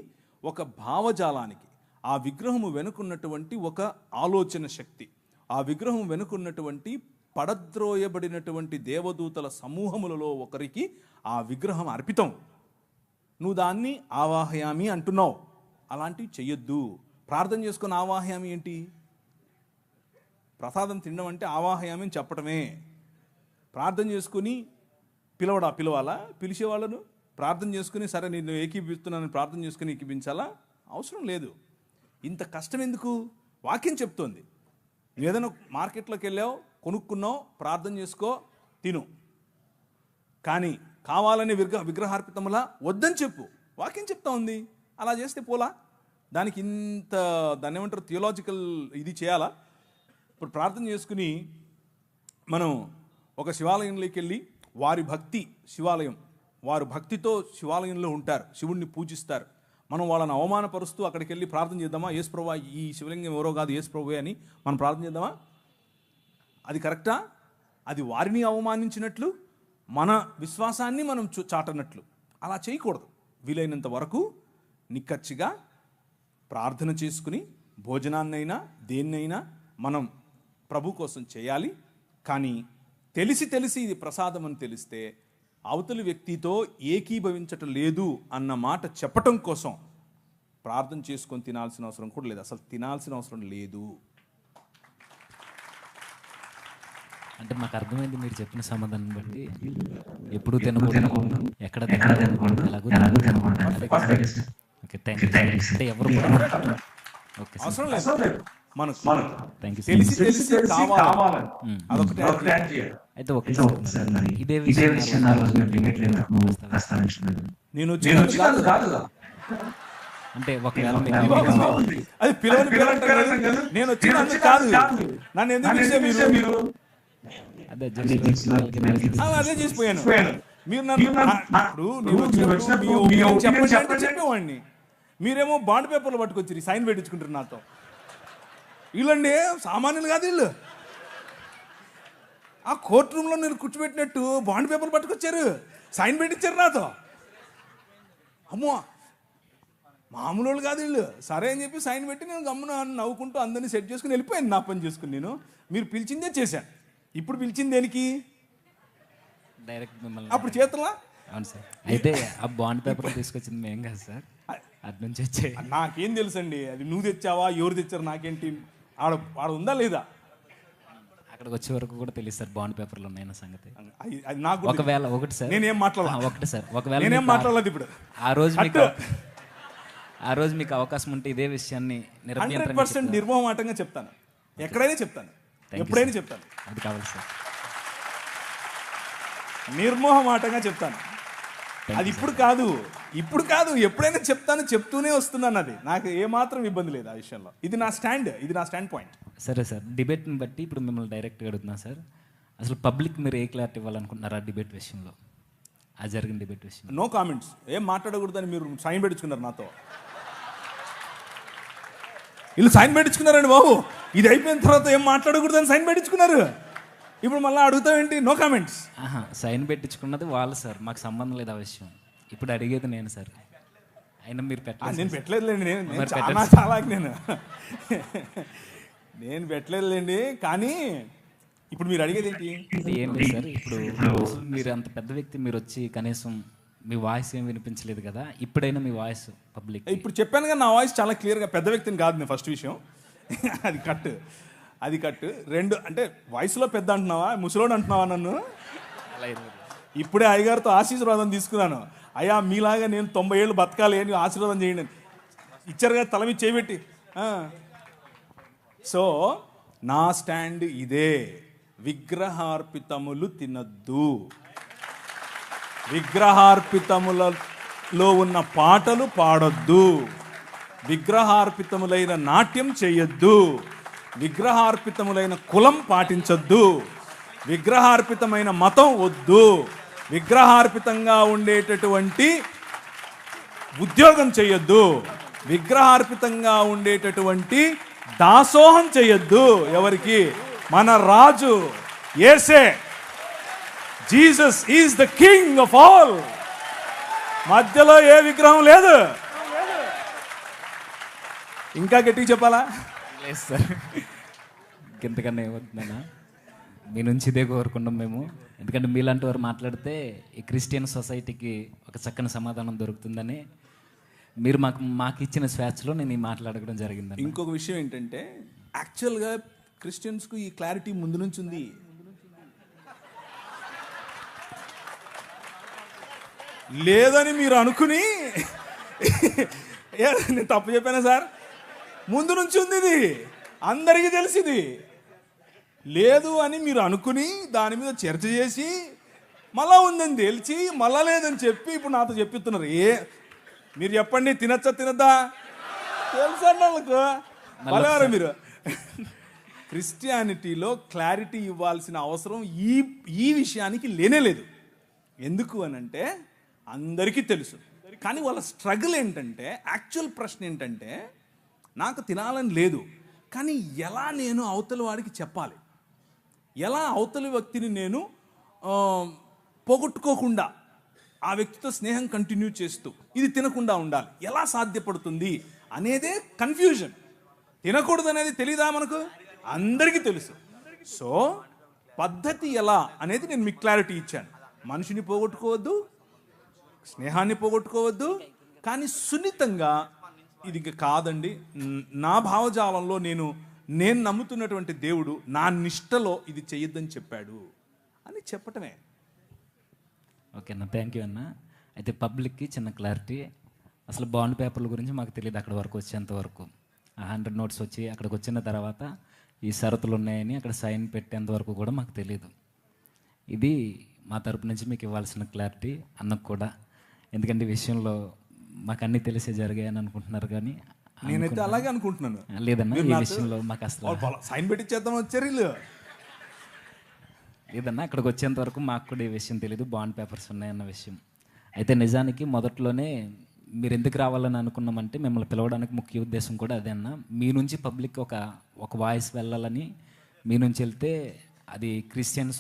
ఒక భావజాలానికి, ఆ విగ్రహము వెనుకున్నటువంటి ఒక ఆలోచన శక్తి, ఆ విగ్రహం వెనుకున్నటువంటి పడద్రోయబడినటువంటి దేవదూతల సమూహములలో ఒకరికి ఆ విగ్రహం అర్పితం. నువ్వు దాన్ని ఆవాహయామి అంటున్నావు, అలాంటివి చెయ్యొద్దు. ప్రార్థన చేసుకుని ఆవాహయామి ఏంటి? ప్రసాదం తినడం అంటే ఆవాహయామి అని చెప్పటమే. ప్రార్థన చేసుకుని పిలవాలా? పిలిచే వాళ్ళను ప్రార్థన చేసుకుని సరే నేను ఏకీపిస్తున్నాను ప్రార్థన చేసుకుని ఏకీపించాలా? అవసరం లేదు. ఇంత కష్టం ఎందుకు? వాక్యం చెప్తోంది. నువ్వు ఏదైనా మార్కెట్లోకి వెళ్ళావు, కొనుక్కున్నావు, ప్రార్థన చేసుకో, తిను. కానీ కావాలని విగ్రహార్పితములా వద్దని చెప్పు, వాక్యం చెప్తా ఉంది. అలా చేస్తే పోలా? దానికి దాన్ని ఏమంటారు, థియోలాజికల్ ఇది చేయాలా? ఇప్పుడు ప్రార్థన చేసుకుని మనం ఒక శివాలయంలోకి వెళ్ళి, వారు భక్తితో శివాలయంలో ఉంటారు, శివుణ్ణి పూజిస్తారు. మనం వాళ్ళని అవమానపరుస్తూ అక్కడికి వెళ్ళి ప్రార్థన చేద్దామా? యేసు ప్రభువా, ఈ శివలింగం ఎవరో కాదు, యేసు ప్రభువే అని మనం ప్రార్థన చేద్దామా? అది కరెక్టా? అది వారిని అవమానించినట్లు, మన విశ్వాసాన్ని మనం చాటనట్లు. అలా చేయకూడదు. వీలైనంత వరకు నిక్కచ్చిగా ప్రార్థన చేసుకుని భోజనాన్నైనా దేన్నైనా మనం ప్రభు కోసం చేయాలి. కానీ తెలిసి తెలిసి ఇది ప్రసాదం అని తెలిస్తే అవతలి వ్యక్తితో ఏకీభవించటం లేదు అన్న మాట చెప్పటం కోసం ప్రార్థన చేసుకొని తినాల్సిన అవసరం కూడా లేదు. అసలు తినాల్సిన అవసరం లేదు. అంటే మాకు అర్థమైంది మీరు చెప్పిన సమాధానం బట్టి. ఎప్పుడు తినకూడదు, ఎక్కడ తినకూడదు, ఎలాగో తినకూడదు. Okay, thank you. అంటే ఎవరు కూడా ఓకే సార్, అవసరం లేదు. మనకు థ్యాంక్ యూ. తెలిసి తెలిసి కావాలి. అదొకటి. అయితే ఓకే సార్, మరి ఇదే విషయం ఆ రోజు మేము డిబేట్లో ప్రస్తావించలేదు. నేను వచ్చిన కాదు. అంటే ఒకవేళ అది పిలవని నేను వచ్చినందుకు కాదు. నన్ను ఎందుకు పిలిచే మీరు? అదే అదే చేసిపోయాను. మీరు చెప్పేవాడిని, మీరేమో బాండ్ పేపర్లు పట్టుకొచ్చి సైన్ పెట్టించుకుంటారు నాతో. వీళ్ళండి సామాన్యులు కాదు వీళ్ళు. ఆ కోర్టు రూమ్లో నేను కూర్చోబెట్టినట్టు బాండ్ పేపర్లు పట్టుకొచ్చారు, సైన్ పెట్టించారు నాతో. అమ్మో, మామూలు వాళ్ళు కాదు వీళ్ళు. సరే అని చెప్పి సైన్ పెట్టి నేను గమ్మున నవ్వుకుంటూ అందరినీ సెట్ చేసుకుని వెళ్ళిపోయాను నా పని చేసుకుని. నేను మీరు పిలిచిందే చేశాను. ఇప్పుడు పిలిచింది దేనికి? డైరెక్ట్ మిమ్మల్ని. అప్పుడు చేతులా? అవును సార్. అయితే ఆ బాండ్ పేపర్ తీసుకొచ్చింది మేము కాదు సార్, అటు నుంచి వచ్చే. నాకేం తెలుసండి అది నువ్వు తెచ్చావా ఎవరు తెచ్చారు నాకేంటి? ఆడ ఉందా లేదా? అక్కడికి వచ్చే వరకు కూడా తెలియదు సార్ బాండ్ పేపర్లు ఉన్నాయన్న సంగతి. అది నాకు ఒకవేళ ఒకటి సార్, నేనేం మాట్లాడాలి? ఒకటి సార్, ఒకవేళ నేనేం మాట్లాడలేదు ఇప్పుడు. ఆ రోజు మీకు అవకాశం ఉంటే ఇదే విషయాన్ని 100% నిర్మోహమాటంగా చెప్తాను. ఎక్కడైనా చెప్తాను, ఎప్పుడైనా చెప్తాను. అది కావాలి సార్, నిర్మోహమాటంగా చెప్తాను. అది ఇప్పుడు కాదు, ఎప్పుడైనా చెప్తాను, చెప్తూనే వస్తున్నాను. అది నాకు ఏమాత్రం ఇబ్బంది లేదు ఆ విషయంలో. ఇది నా స్టాండ్ పాయింట్. సరే సార్, డిబేట్ని బట్టి ఇప్పుడు మిమ్మల్ని డైరెక్ట్గా అడుగుతున్నా సార్. అసలు పబ్లిక్ మీరు ఏ క్లారిటీ ఇవ్వాలనుకుంటున్నారు ఆ డిబేట్ విషయంలో, ఆ జరిగిన డిబేట్ విషయం? No comments. ఏం మాట్లాడకూడదని మీరు సైన్ పెట్టించుకున్నారు నాతో. వీళ్ళు సైన్ పెట్టించుకున్నారండి బాబు. ఇది అయిపోయిన తర్వాత ఏం మాట్లాడకూడదని సైన్ పెట్టించుకున్నారు. ఇప్పుడు మళ్ళీ అడుగుతావేంటి? No comments. సైన్ పెట్టించుకున్నది వాళ్ళు సార్, మాకు సంబంధం లేదు ఆ విషయం. ఇప్పుడు అడిగేది నేను సార్. అయినా మీరు పెట్టలేదు. నేను పెట్టలేదులేండి. నేను పెట్టలేదులేండి. కానీ ఇప్పుడు మీరు అడిగేది ఏంటి? ఏం లేదు సార్. ఇప్పుడు మీరు అంత పెద్ద వ్యక్తి, మీరు వచ్చి కనీసం మీ వాయిస్ ఏం వినిపించలేదు కదా. ఇప్పుడైనా మీ వాయిస్ పబ్లిక్. ఇప్పుడు చెప్పాను కదా, నా వాయిస్ చాలా క్లియర్గా. పెద్ద వ్యక్తిని కాదు నేను, ఫస్ట్ విషయం. అది కట్టు. రెండు అంటే వాయిస్లో పెద్ద అంటున్నావా, ముసలోడు అంటున్నావా నన్ను? ఇప్పుడే అయ్యగారితో ఆశీర్వాదం తీసుకున్నాను. అయ్యా మీలాగా నేను 90 ఏళ్ళు బతకాలి అని ఆశీర్వాదం చేయండి. ఇచ్చారు కదా తల మీద చేయబెట్టి. సో నా స్టాండ్ ఇదే. విగ్రహార్పితములు తినద్దు. విగ్రహార్పితములలో ఉన్న పాటలు పాడొద్దు. విగ్రహార్పితములైన నాట్యం చేయొద్దు. విగ్రహార్పితములైన కులం పాటించొద్దు. విగ్రహార్పితమైన మతం వద్దు. విగ్రహార్పితంగా ఉండేటటువంటి ఉద్యోగం చేయొద్దు. విగ్రహార్పితంగా ఉండేటటువంటి దాసోహం చేయొద్దు. ఎవరికి? మన రాజు యేసే. Jesus is the king of all. మధ్యలో ఏ విగ్రహం లేదు. ఇంకా గట్టిగా చెప్పాలా? లేదు సార్, ఇంతకన్నా ఏమవుతుందన్నా. మీ నుంచి ఇదే కోరుకున్నాం మేము. ఎందుకంటే మీలాంటి వారు మాట్లాడితే ఈ క్రిస్టియన్ సొసైటీకి ఒక చక్కని సమాధానం దొరుకుతుందని మీరు మాకు ఇచ్చిన స్వేచ్ఛలో నేను మాట్లాడడం జరిగింది. ఇంకొక విషయం ఏంటంటే, యాక్చువల్గా క్రిస్టియన్స్కు ఈ క్లారిటీ ముందు నుంచి ఉంది. లేదని మీరు అనుకుని నేను తప్పు చెప్పానా సార్? ముందు నుంచి ఉంది, ఇది అందరికీ తెలిసింది. లేదు అని మీరు అనుకుని దాని మీద చర్చ చేసి మళ్ళా ఉందని తెలిసి మళ్ళా లేదని చెప్పి ఇప్పుడు నాతో చెప్పిస్తున్నారు. మీరు చెప్పండి, తినచ్చా తినద్దా? తెలుసా వాళ్ళకు? మళ్ళీ మీరు క్రిస్టియానిటీలో క్లారిటీ ఇవ్వాల్సిన అవసరం ఈ విషయానికి లేనేలేదు. ఎందుకు అనంటే అందరికీ తెలుసు. కానీ వాళ్ళ స్ట్రగుల్ ఏంటంటే, యాక్చువల్ ప్రశ్న ఏంటంటే, నాకు తినాలని లేదు కానీ ఎలా నేను అవతలి వాడికి చెప్పాలి, ఎలా అవతలి వ్యక్తిని నేను పోగొట్టుకోకుండా ఆ వ్యక్తితో స్నేహం కంటిన్యూ చేస్తూ ఇది తినకుండా ఉండాలి, ఎలా సాధ్యపడుతుంది అనేదే కన్ఫ్యూజన్. తినకూడదు అనేది తెలీదా మనకు? అందరికీ తెలుసు. సో పద్ధతి ఎలా అనేది నేను మీకు క్లారిటీ ఇచ్చాను. మనిషిని పోగొట్టుకోవద్దు, స్నేహాన్ని పోగొట్టుకోవద్దు, కానీ సున్నితంగా ఇది కాదండి, నా భావజాలంలో నేను నమ్ముతున్నటువంటి దేవుడు నా నిష్టలో ఇది చెయ్యొద్దని చెప్పాడు అని చెప్పటమే. ఓకే అన్న, థ్యాంక్ యూ అన్న. అయితే పబ్లిక్కి చిన్న క్లారిటీ, అసలు బాండ్ పేపర్ల గురించి మాకు తెలియదు అక్కడ వరకు వచ్చేంత వరకు. 100 నోట్స్ వచ్చి అక్కడికి వచ్చిన తర్వాత ఈ షరతులు ఉన్నాయని అక్కడ సైన్ పెట్టేంత వరకు కూడా మాకు తెలియదు. ఇది మా తరపు నుంచి మీకు ఇవ్వాల్సిన క్లారిటీ అన్నకు కూడా. ఎందుకంటే ఈ విషయంలో మాకు అన్నీ తెలిసే జరిగాయని అనుకుంటున్నారు, కానీ నేనైతే అలాగే అనుకుంటున్నాను. లేదన్నా, ఈ విషయంలో మాకు అసలు సైన్ పెట్టించేద్దాం వచ్చారు వీళ్ళు. లేదన్నా, అక్కడికి వచ్చేంత వరకు మాకు కూడా ఈ విషయం తెలియదు, బాండ్ పేపర్స్ ఉన్నాయన్న విషయం. అయితే నిజానికి మొదట్లోనే మీరు ఎందుకు రావాలని అనుకున్నామంటే, మిమ్మల్ని పిలవడానికి ముఖ్య ఉద్దేశం కూడా అదే అన్న. మీ నుంచి పబ్లిక్ ఒక వాయిస్ వెళ్ళాలని, మీ నుంచి వెళ్తే అది క్రిస్టియన్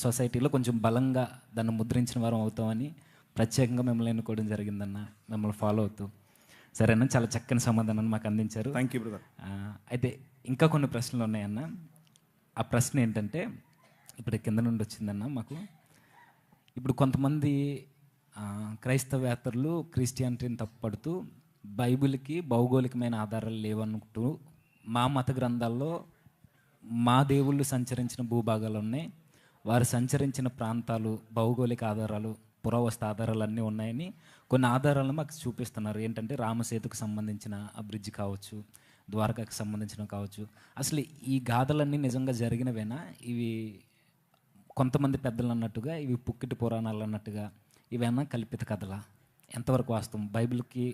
సొసైటీలో కొంచెం బలంగా దాన్ని ముద్రించిన వారం అవుతామని ప్రత్యేకంగా మిమ్మల్ని ఎన్నుకోవడం జరిగిందన్న, మిమ్మల్ని ఫాలో అవుతూ. సరేనా, చాలా చక్కని సమాధానాన్ని మాకు అందించారు. Thank you brother. అయితే ఇంకా కొన్ని ప్రశ్నలు ఉన్నాయన్న. ఆ ప్రశ్న ఏంటంటే, ఇప్పుడు కింద నుండి వచ్చిందన్న మాకు. ఇప్పుడు కొంతమంది క్రైస్తవేతరులు క్రిస్టియానిటీని తప్పుపడుతూ బైబిల్కి భౌగోళికమైన ఆధారాలు లేవనుకుంటూ, మా మత గ్రంథాల్లో మా దేవుళ్ళు సంచరించిన భూభాగాలు ఉన్నాయి, వారు సంచరించిన ప్రాంతాలు, భౌగోళిక ఆధారాలు, పురావస్తు ఆధారాలు అన్నీ ఉన్నాయని కొన్ని ఆధారాలను మాకు చూపిస్తున్నారు. ఏంటంటే రామసేతుకు సంబంధించిన ఆ బ్రిడ్జ్ కావచ్చు, ద్వారకాకు సంబంధించిన కావచ్చు. అసలు ఈ గాథలన్నీ నిజంగా జరిగినవేనా? ఇవి కొంతమంది పెద్దలు అన్నట్టుగా ఇవి పుక్కిటి పురాణాలు అన్నట్టుగా ఇవేనా కల్పిత కథలా? ఎంతవరకు వాస్తవం? బైబిల్కి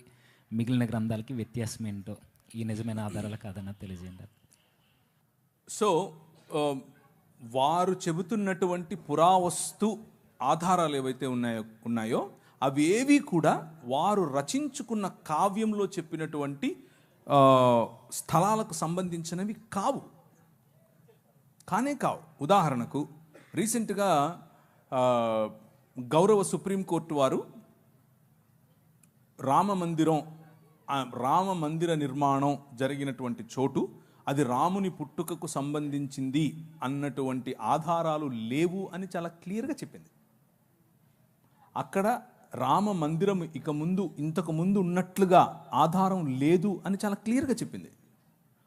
మిగిలిన గ్రంథాలకి వ్యత్యాసం ఏంటో ఈ నిజమైన ఆధారాలు కాదన్నా తెలియజేయండి. సో వారు చెబుతున్నటువంటి పురావస్తు ఆధారాలు ఏవైతే ఉన్నాయో అవి ఏవి కూడా వారు రచించుకున్న కావ్యంలో చెప్పినటువంటి స్థలాలకు సంబంధించినవి కావు. ఉదాహరణకు రీసెంట్గా గౌరవ సుప్రీంకోర్టు వారు రామ మందిర నిర్మాణం జరిగినటువంటి చోటు అది రాముని పుట్టుకకు సంబంధించింది అన్నటువంటి ఆధారాలు లేవు అని చాలా క్లియర్గా చెప్పింది. అక్కడ రామ మందిరం ఇంతకు ముందు ఉన్నట్లుగా ఆధారం లేదు అని చాలా క్లియర్గా చెప్పింది.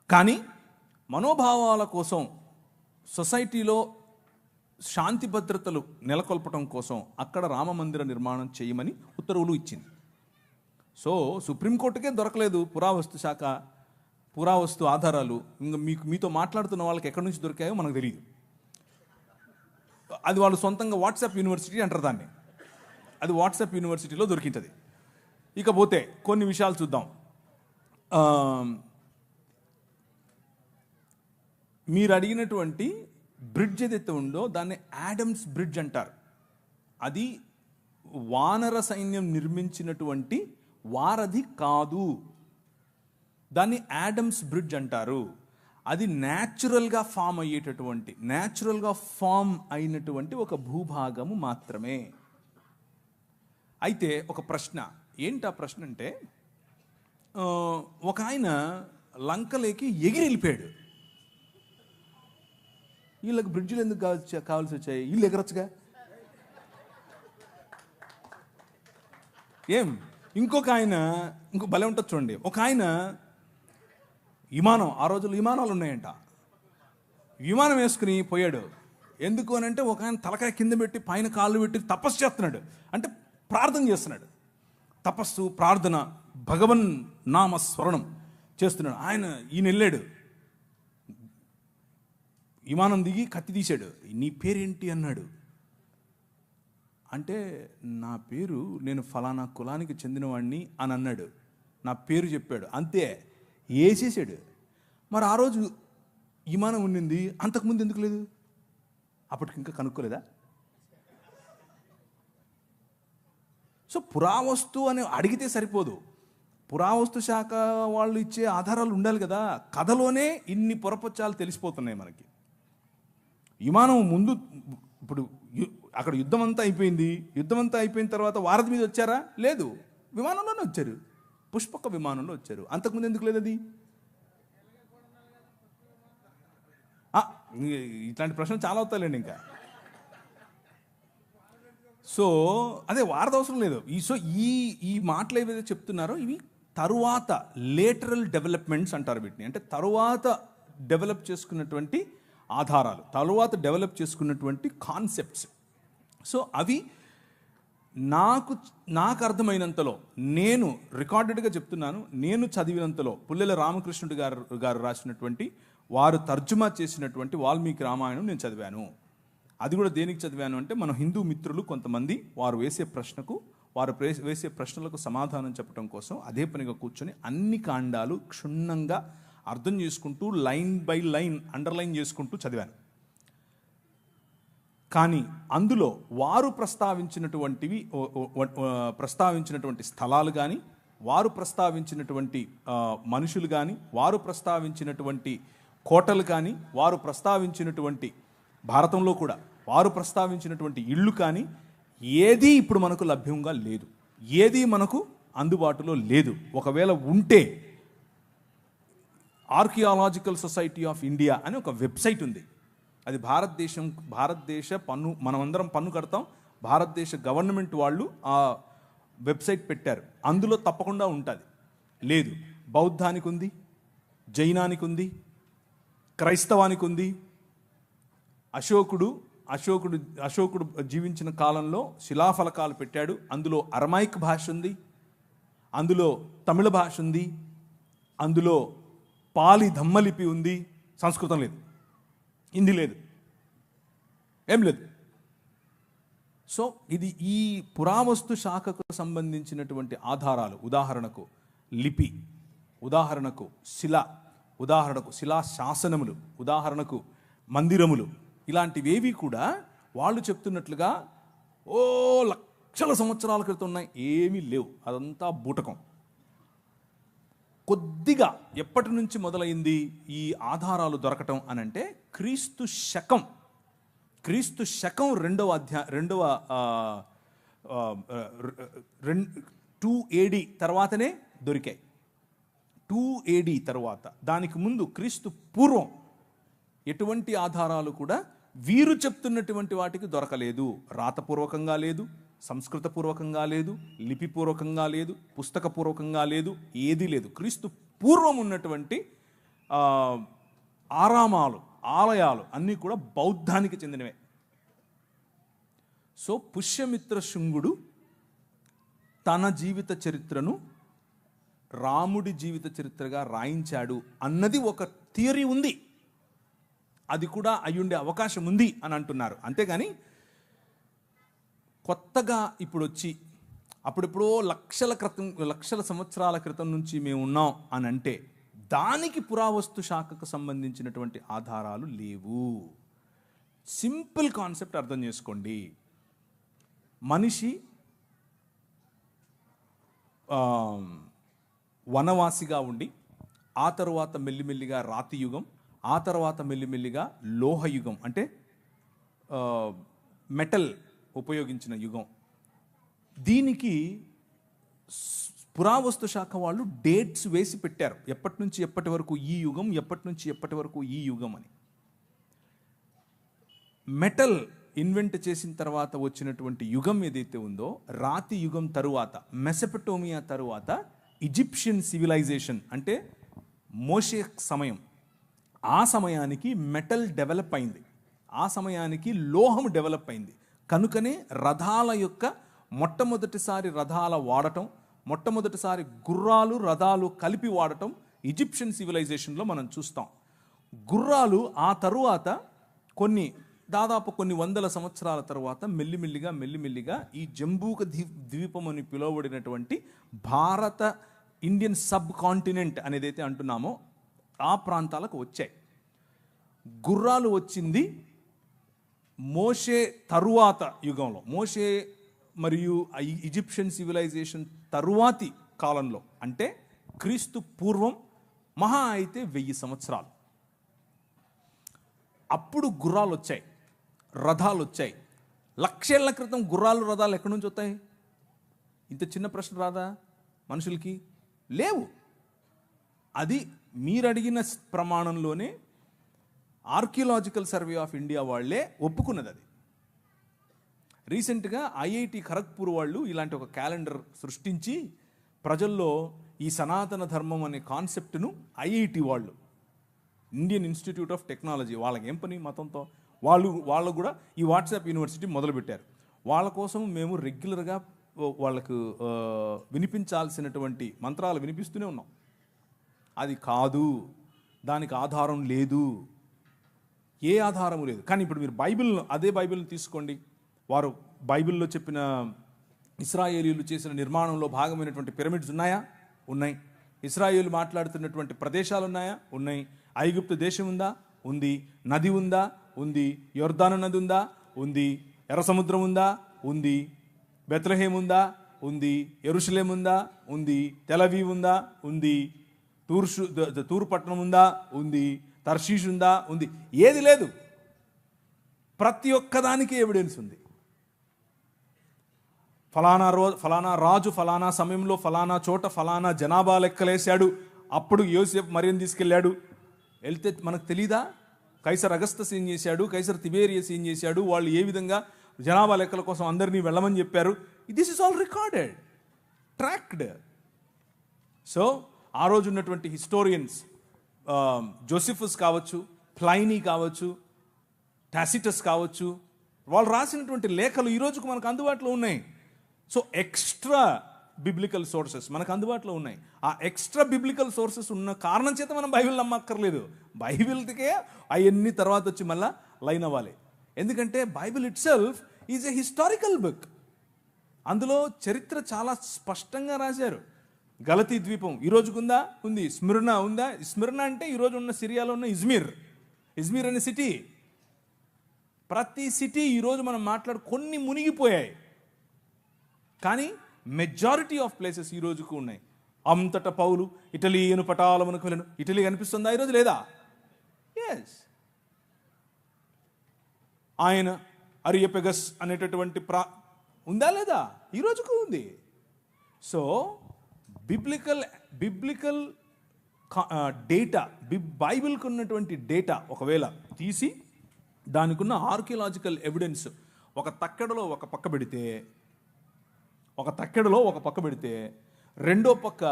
కానీ మనోభావాల కోసం, సొసైటీలో శాంతి భద్రతలు నెలకొల్పడం కోసం అక్కడ రామ మందిర నిర్మాణం చేయమని ఉత్తర్వులు ఇచ్చింది. సో సుప్రీంకోర్టుకే దొరకలేదు పురావస్తు ఆధారాలు. ఇంకా మీతో మాట్లాడుతున్న వాళ్ళకి ఎక్కడి నుంచి దొరికాయో మనకు తెలియదు. అది వాళ్ళు సొంతంగా వాట్సాప్ యూనివర్సిటీ అంటారు దాన్ని. అది వాట్సాప్ యూనివర్సిటీలో దొరికింది. ఇకపోతే కొన్ని విషయాలు చూద్దాం. మీరు అడిగినటువంటి బ్రిడ్జ్ ఏదైతే ఉందో దాన్ని యాడమ్స్ బ్రిడ్జ్ అంటారు. అది వానర సైన్యం నిర్మించినటువంటి వారధి కాదు, దాన్ని యాడమ్స్ బ్రిడ్జ్ అంటారు. అది న్యాచురల్గా ఫామ్ అయినటువంటి ఒక భూభాగము మాత్రమే. అయితే ఒక ప్రశ్న ఏంటి? ఆ ప్రశ్న అంటే, ఒక ఆయన లంకలోకి ఎగిరి వెళ్ళిపోయాడు. వీళ్ళకి బ్రిడ్జిలు ఎందుకు కావాల్సి వచ్చాయి? వీళ్ళు ఎగరొచ్చుగా. ఇంకో భలే ఉంటుంది చూడండి. ఒక ఆయన ఆ రోజుల్లో విమానాలు ఉన్నాయంట, విమానం వేసుకుని పోయాడు. ఎందుకు అని అంటే, ఒక ఆయన తలకాయ కింద పెట్టి పైన కాళ్ళు పెట్టి తపస్సు చేస్తున్నాడు. అంటే ప్రార్థన చేస్తున్నాడు. తపస్సు, ప్రార్థన, భగవన్ నామ స్మరణం చేస్తున్నాడు. ఈయన వెళ్ళాడు, విమానం దిగి కత్తి తీశాడు. నీ పేరేంటి అన్నాడు. అంటే నా పేరు, నేను ఫలానా కులానికి చెందినవాడిని అని అన్నాడు. నా పేరు చెప్పాడు, అంతే, వేసేసాడు. మరి ఆ రోజు విమానం ఉండింది, అంతకుముందు ఎందుకు లేదు? అప్పటికి ఇంకా కనుక్కోలేదా? సో పురావస్తు అని అడిగితే సరిపోదు, పురావస్తు శాఖ వాళ్ళు ఇచ్చే ఆధారాలు ఉండాలి కదా. కథలోనే ఇన్ని పొరపచ్చాలు తెలిసిపోతున్నాయి మనకి. విమానం ముందు, ఇప్పుడు అక్కడ యుద్ధం అంతా అయిపోయిన తర్వాత వారధి మీద వచ్చారా? లేదు, విమానంలోనే వచ్చారు, పుష్పక విమానంలో వచ్చారు. అంతకుముందు ఎందుకు లేదు అది? ఇట్లాంటి ప్రశ్నలు చాలా అవుతాయండి ఇంకా. సో అదే వారద అవసరం లేదు. ఈ మాటలు ఏవైతే చెప్తున్నారో ఇవి తరువాత లేటరల్ డెవలప్మెంట్స్ అంటారు వీటిని. అంటే తరువాత డెవలప్ చేసుకున్నటువంటి ఆధారాలు, తరువాత డెవలప్ చేసుకున్నటువంటి కాన్సెప్ట్స్. సో అవి నాకు అర్థమైనంతలో, నేను రికార్డెడ్గా చెప్తున్నాను, నేను చదివినంతలో పుల్లెల రామకృష్ణుడు గారు రాసినటువంటి, వారు తర్జుమా చేసినటువంటి వాల్మీకి రామాయణం నేను చదివాను. అది కూడా దేనికి చదివాను అంటే, మన హిందూ మిత్రులు కొంతమంది వారు వేసే ప్రశ్నలకు సమాధానం చెప్పడం కోసం అదే పనిగా కూర్చొని అన్ని కాండాలు క్షుణ్ణంగా అర్థం చేసుకుంటూ లైన్ బై లైన్ అండర్లైన్ చేసుకుంటూ చదివాను. కానీ అందులో వారు ప్రస్తావించినటువంటి స్థలాలు కానీ, వారు ప్రస్తావించినటువంటి మనుషులు కానీ, వారు ప్రస్తావించినటువంటి కోటలు కానీ, వారు ప్రస్తావించినటువంటి భారతంలో కూడా వారు ప్రస్తావించినటువంటి ఇళ్ళు కానీ ఏదీ ఇప్పుడు మనకు లభ్యంగా లేదు, ఏదీ మనకు అందుబాటులో లేదు. ఒకవేళ ఉంటే ఆర్కియాలజికల్ సొసైటీ ఆఫ్ ఇండియా అని ఒక వెబ్సైట్ ఉంది. అది భారతదేశ పన్ను, మనమందరం పన్ను కడతాం, భారతదేశ గవర్నమెంట్ వాళ్ళు ఆ వెబ్సైట్ పెట్టారు. అందులో తప్పకుండా ఉంటుంది. లేదు, బౌద్ధానికి ఉంది, జైనానికి ఉంది, క్రైస్తవానికి ఉంది. అశోకుడు జీవించిన కాలంలో శిలాఫలకాలు పెట్టాడు. అందులో అరమైక్ భాష ఉంది, అందులో తమిళ భాష ఉంది, అందులో పాలి ధమ్మలిపి ఉంది. సంస్కృతం లేదు, హిందీ లేదు, ఏం లేదు. సో ఇది ఈ పురావస్తు శాఖకు సంబంధించినటువంటి ఆధారాలు, ఉదాహరణకు లిపి, ఉదాహరణకు శిల, ఉదాహరణకు శిలా శాసనములు, ఉదాహరణకు మందిరములు, ఇలాంటివేవి కూడా వాళ్ళు చెప్తున్నట్లుగా లక్షల సంవత్సరాల క్రితం ఉన్నాయి, ఏమీ లేవు. అదంతా బూటకం. కొద్దిగా ఎప్పటి నుంచి మొదలైంది ఈ ఆధారాలు దొరకటం అని అంటే, క్రీస్తు శకం 2 AD తర్వాతనే దొరికాయి. 2 AD తర్వాత, దానికి ముందు క్రీస్తు పూర్వం ఎటువంటి ఆధారాలు కూడా వీరు చెప్తున్నటువంటి వాటికి దొరకలేదు. రాతపూర్వకంగా లేదు, సంస్కృతపూర్వకంగా లేదు, లిపిపూర్వకంగా లేదు, పుస్తకపూర్వకంగా లేదు, ఏదీ లేదు. క్రీస్తు పూర్వం ఉన్నటువంటి ఆరామాలు, ఆలయాలు అన్నీ కూడా బౌద్ధానికి చెందినవే. సో పుష్యమిత్ర శుంగుడు తన జీవిత చరిత్రను రాముడి జీవిత చరిత్రగా రాయించాడు అన్నది ఒక థియరీ ఉంది. అది కూడా అయ్యుండే అవకాశం ఉంది అని అంటున్నారు. అంతేగాని కొత్తగా ఇప్పుడు వచ్చి అప్పుడెప్పుడో లక్షల సంవత్సరాల క్రితం నుంచి మేము ఉన్నాం అని అంటే, దానికి పురావస్తు శాఖకు సంబంధించినటువంటి ఆధారాలు లేవు. సింపుల్ కాన్సెప్ట్ అర్థం చేసుకోండి. మనిషి వనవాసిగా ఉండి, ఆ తరువాత మెల్లిమెల్లిగా రాతి యుగం, ఆ తర్వాత మెల్లిమెల్లిగా లోహయుగం, అంటే మెటల్ ఉపయోగించిన యుగం. దీనికి పురావస్తు శాఖ వాళ్ళు డేట్స్ వేసి పెట్టారు, ఎప్పటి నుంచి ఎప్పటి వరకు ఈ యుగం, ఎప్పటి నుంచి ఎప్పటి వరకు ఈ యుగం అని. మెటల్ ఇన్వెంట్ చేసిన తర్వాత వచ్చినటువంటి యుగం ఏదైతే ఉందో, రాతి యుగం తరువాత, మెసపటోమియా తరువాత ఈజిప్షియన్ సివిలైజేషన్, అంటే మోషే సమయం, ఆ సమయానికి మెటల్ డెవలప్ అయింది, ఆ సమయానికి లోహం డెవలప్ అయింది. కనుకనే రథాల యొక్క మొట్టమొదటిసారి రథాల వాడటం, మొట్టమొదటిసారి గుర్రాలు రథాలు కలిపి వాడటం ఈజిప్షియన్ సివిలైజేషన్లో మనం చూస్తాం. గుర్రాలు ఆ తరువాత దాదాపు కొన్ని వందల సంవత్సరాల తర్వాత మెల్లిమెల్లిగా ఈ జంబూక ద్వీపం అని పిలువబడినటువంటి భారత ఇండియన్ సబ్ కాంటినెంట్ అనేదైతే అంటున్నామో ఆ ప్రాంతాలకు వచ్చాయి. గుర్రాలు వచ్చింది మోషే తరువాత యుగంలో, మోషే మరియు ఈజిప్షియన్ సివిలైజేషన్ తరువాతి కాలంలో, అంటే క్రీస్తు పూర్వం మహా అయితే 1000 సంవత్సరాలు. అప్పుడు గుర్రాలు వచ్చాయి, రథాలు వచ్చాయి. 1,00,000 ఏళ్ల క్రితం గుర్రాలు రథాలు ఎక్కడి నుంచి వస్తాయి? ఇంత చిన్న ప్రశ్న రాదా మనుషులకి? లేవు. అది మీరు అడిగిన ప్రమాణంలోనే ఆర్కియలాజికల్ సర్వే ఆఫ్ ఇండియా వాళ్ళే ఒప్పుకున్నది అది. రీసెంట్గా ఐఐటి ఖరగ్పూర్ వాళ్ళు ఇలాంటి ఒక క్యాలెండర్ సృష్టించి ప్రజల్లో ఈ సనాతన ధర్మం అనే కాన్సెప్ట్ను ఐఐటి వాళ్ళు, ఇండియన్ ఇన్స్టిట్యూట్ ఆఫ్ టెక్నాలజీ, వాళ్ళకి ఏం పని మతంతో, వాళ్ళు కూడా ఈ వాట్సాప్ యూనివర్సిటీ మొదలుపెట్టారు. వాళ్ళ కోసం మేము రెగ్యులర్గా వాళ్ళకు వినిపించాల్సినటువంటి మంత్రాలు వినిపిస్తూనే ఉన్నాం. అది కాదు, దానికి ఆధారం లేదు, ఏ ఆధారము లేదు. కానీ ఇప్పుడు మీరు అదే బైబిల్ని తీసుకోండి. వారు బైబిల్లో చెప్పిన ఇశ్రాయేలీలు చేసిన నిర్మాణంలో భాగమైనటువంటి పిరమిడ్స్ ఉన్నాయా? ఉన్నాయి. ఇశ్రాయేలు మాట్లాడుతున్నటువంటి ప్రదేశాలు ఉన్నాయా? ఉన్నాయి. ఐగుప్తు దేశం ఉందా? ఉంది. నది ఉందా? ఉంది. యొర్దాను నది ఉందా? ఉంది. ఎర్ర సముద్రం ఉందా? ఉంది. బెత్లెహేమ్ ఉందా? ఉంది. యెరూషలేం ఉందా? ఉంది. తెలవీవ్ ఉందా? ఉంది. తూరు పట్టణం ఉందా? ఉంది. తర్షీష్ ఉందా? ఉంది. ఏది లేదు. ప్రతి ఒక్కదానికి ఎవిడెన్స్ ఉంది. ఫలానా రాజు ఫలానా సమయంలో ఫలానా చోట ఫలానా జనాభా లెక్కలేశాడు, అప్పుడు యోసేపు మరియను తీసుకెళ్ళాడు. వెళ్తే మనకు తెలీదా? కైసర్ అగస్తస్ ఏం చేశాడు, కైసర్ తిబేరియస్ ఏం చేశాడు, వాళ్ళు ఏ విధంగా జనాభా లెక్కల కోసం అందరినీ వెళ్ళమని చెప్పారు. This is all recorded, tracked. So ఆ రోజు ఉన్నటువంటి హిస్టోరియన్స్, జోసిఫస్ కావచ్చు, ప్లైనీ కావచ్చు, టాసిటస్ కావచ్చు, వాళ్ళు రాసినటువంటి లేఖలు ఈ రోజుకు మనకు అందుబాటులో ఉన్నాయి. సో ఎక్స్ట్రా బిబ్లికల్ సోర్సెస్ మనకు అందుబాటులో ఉన్నాయి. ఆ ఎక్స్ట్రా బిబ్లికల్ సోర్సెస్ ఉన్న కారణం చేత మనం బైబిల్ నమ్మక్కర్లేదు. బైబిల్కే అవన్నీ తర్వాత వచ్చి మళ్ళీ లైన్ అవ్వాలి. ఎందుకంటే Bible it self is a historical book. అందులో చరిత్ర చాలా స్పష్టంగా రాశారు. గలతీ ద్వీపం ఈ రోజుకుందా? ఉంది. స్మిర్నా ఉందా? స్మిర్నా అంటే ఈరోజు ఉన్న సిరియాలో ఉన్న ఇజ్మీర్ అనే సిటీ. ప్రతి సిటీ ఈరోజు మనం కొన్ని మునిగిపోయాయి, కానీ మెజారిటీ ఆఫ్ ప్లేసెస్ ఈ రోజుకు ఉన్నాయి. అంతటా పౌలు ఇటలీను పటాలమునకు వెళ్ళను. ఇటలీ కనిపిస్తుందా ఈరోజు? లేదా? ఎస్. ఆయన అరియపెగస్ అనేటటువంటి ఉందా? లేదా? ఈ రోజుకు ఉంది. సో బిబ్లికల్ డేటా, బైబిల్కి ఉన్నటువంటి డేటా ఒకవేళ తీసి దానికి ఉన్న ఆర్కియలాజికల్ ఎవిడెన్స్ ఒక తక్కెడలో ఒక పక్క పెడితే రెండో పక్క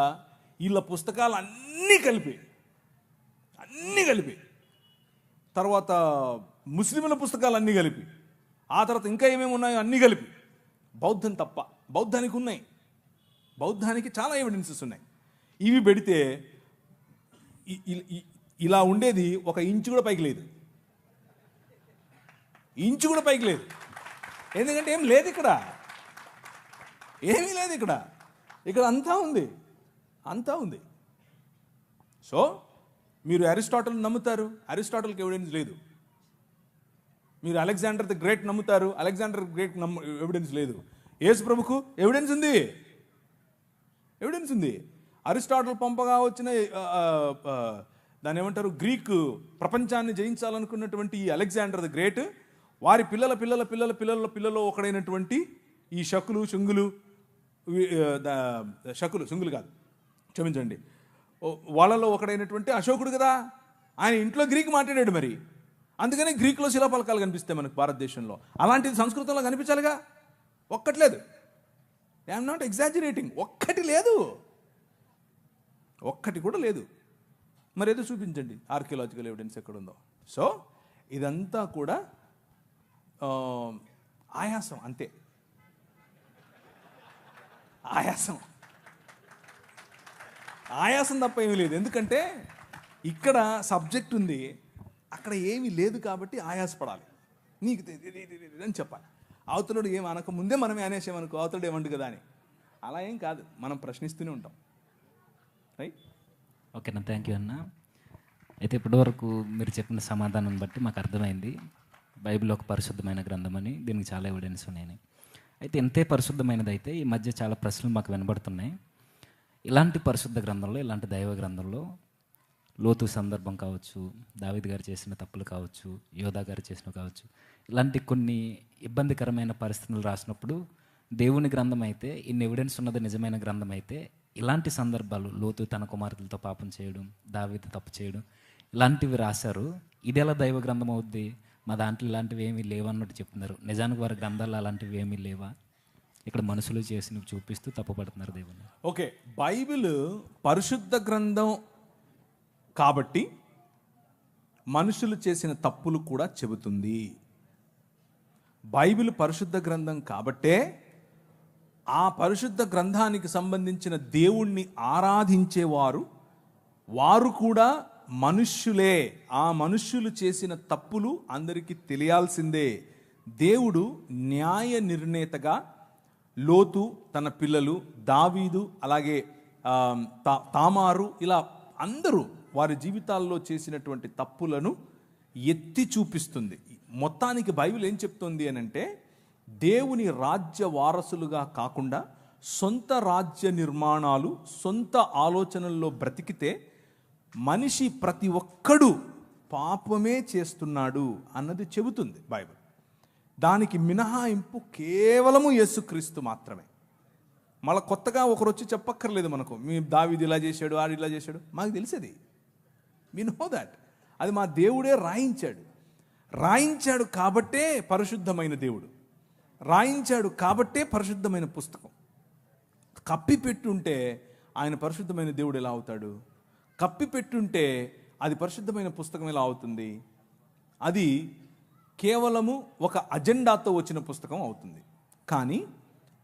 వీళ్ళ పుస్తకాలు అన్నీ కలిపి తర్వాత ముస్లింల పుస్తకాలు అన్నీ కలిపి ఆ తర్వాత ఇంకా ఏమేమి ఉన్నాయో అన్నీ కలిపి బౌద్ధం తప్ప, బౌద్ధానికి చాలా ఎవిడెన్సెస్ ఉన్నాయి. ఇవి పెడితే ఇలా ఉండేది ఒక ఇంచు కూడా పైకి లేదు. ఎందుకంటే ఏం లేదు ఇక్కడ, ఏమీ లేదు ఇక్కడ అంతా ఉంది. సో మీరు అరిస్టాటిల్ నమ్ముతారు, అరిస్టాటిల్కి ఎవిడెన్స్ లేదు. మీరు అలెగ్జాండర్ ది గ్రేట్ నమ్ముతారు, అలెగ్జాండర్ గ్రేట్ ఎవిడెన్స్ లేదు. యేసు ప్రభుకు ఎవిడెన్స్ ఉంది. అరిస్టాటిల్ పంపగా వచ్చిన దాన్ని ఏమంటారు, గ్రీక్ ప్రపంచాన్ని జయించాలనుకున్నటువంటి ఈ అలెగ్జాండర్ ది గ్రేట్ వారి పిల్లలలో ఒకడైనటువంటి ఈ శంగులు కాదు, క్షమించండి, వాళ్ళలో ఒకడైనటువంటి అశోకుడు కదా, ఆయన ఇంట్లో గ్రీక్ మాట్లాడాడు. మరి అందుకనే గ్రీక్లో శిలాఫలకాలు కనిపిస్తాయి మనకు భారతదేశంలో. అలాంటిది సంస్కృతంలో కనిపించాలిగా. ఒక్కట్లేదు. I'm not exaggerating. ఒక్కటి కూడా లేదు. మరి ఏదో చూపించండి ఆర్కియలాజికల్ ఎవిడెన్స్ ఎక్కడుందో. సో ఇదంతా కూడా ఆయాసం, అంతే. ఆయాసం తప్ప ఏమీ లేదు. ఎందుకంటే ఇక్కడ సబ్జెక్ట్ ఉంది, అక్కడ ఏమీ లేదు కాబట్టి ఆయాసపడాలి. నీకు అని చెప్పాలి. అవతలుడు ఏం అనక ముందే మనమే అనేసామనుకో, అవతలుడు ఏమండు కదా అని. అలా ఏం కాదు, మనం ప్రశ్నిస్తూనే ఉంటాం. రైట్? ఓకేనా, థ్యాంక్ యూ అన్న. అయితే ఇప్పటివరకు మీరు చెప్పిన సమాధానం బట్టి మాకు అర్థమైంది బైబిల్ ఒక పరిశుద్ధమైన గ్రంథం అని, దీనికి చాలా ఎవిడెన్స్ ఉన్నాయని. అయితే ఎంతే పరిశుద్ధమైనది అయితే ఈ మధ్య చాలా ప్రశ్నలు మాకు వినబడుతున్నాయి. ఇలాంటి పరిశుద్ధ గ్రంథంలో, ఇలాంటి దైవ గ్రంథంలో లోతు సందర్భం కావచ్చు, దావీదు గారు చేసిన తప్పులు కావచ్చు, యోధా గారు చేసినవి కావచ్చు, ఇలాంటి కొన్ని ఇబ్బందికరమైన పరిస్థితులు రాసినప్పుడు దేవుని గ్రంథం అయితే, ఇన్ని ఎవిడెన్స్ ఉన్నది నిజమైన గ్రంథం అయితే, ఇలాంటి సందర్భాలు లోతు తన కుమార్తెలతో పాపం చేయడం, దావీదు తప్పు చేయడం, ఇలాంటివి రాశారు. ఇది ఎలా దైవ గ్రంథం అవుద్ది, మా దాంట్లో ఇలాంటివి ఏమీ లేవన్నట్టు చెప్తున్నారు. నిజానికి వారి గ్రంథాలు అలాంటివి ఏమీ లేవా? ఇక్కడ మనుషులు చేసినవి చూపిస్తూ తప్పుపడుతున్నారు దేవుని. ఓకే, బైబిల్ పరిశుద్ధ గ్రంథం కాబట్టి మనుషులు చేసిన తప్పులు కూడా చెబుతుంది. బైబిల్ పరిశుద్ధ గ్రంథం కాబట్టే ఆ పరిశుద్ధ గ్రంథానికి సంబంధించిన దేవుణ్ణి ఆరాధించేవారు వారు కూడా మనుష్యులే. ఆ మనుష్యులు చేసిన తప్పులు అందరికీ తెలియాల్సిందే. దేవుడు న్యాయ నిర్ణేతగా లోతు, తన పిల్లలు దావీదు, అలాగే తామారు, ఇలా అందరూ వారి జీవితాల్లో చేసినటువంటి తప్పులను ఎత్తి చూపిస్తుంది. మొత్తానికి బైబిల్ ఏం చెప్తుంది అని అంటే, దేవుని రాజ్య వారసులుగా కాకుండా సొంత రాజ్య నిర్మాణాలు, సొంత ఆలోచనల్లో బ్రతికితే మనిషి ప్రతి ఒక్కడు పాపమే చేస్తున్నాడు అన్నది చెబుతుంది బైబిల్. దానికి మినహాయింపు కేవలము యేసుక్రీస్తు మాత్రమే. మళ్ళీ కొత్తగా ఒకరు వచ్చి చెప్పక్కర్లేదు మనకు, మీ దావీదు ఇలా చేశాడు, ఆడు ఇలా చేశాడు. మాకు తెలిసేది, వి నో దాట్. అది మా దేవుడే రాయించాడు కాబట్టే పరిశుద్ధమైన దేవుడు, రాయించాడు కాబట్టే పరిశుద్ధమైన పుస్తకం. కప్పిపెట్టుంటే ఆయన పరిశుద్ధమైన దేవుడు ఎలా అవుతాడు? కప్పిపెట్టుంటే అది పరిశుద్ధమైన పుస్తకం ఎలా అవుతుంది? అది కేవలము ఒక అజెండాతో వచ్చిన పుస్తకం అవుతుంది. కానీ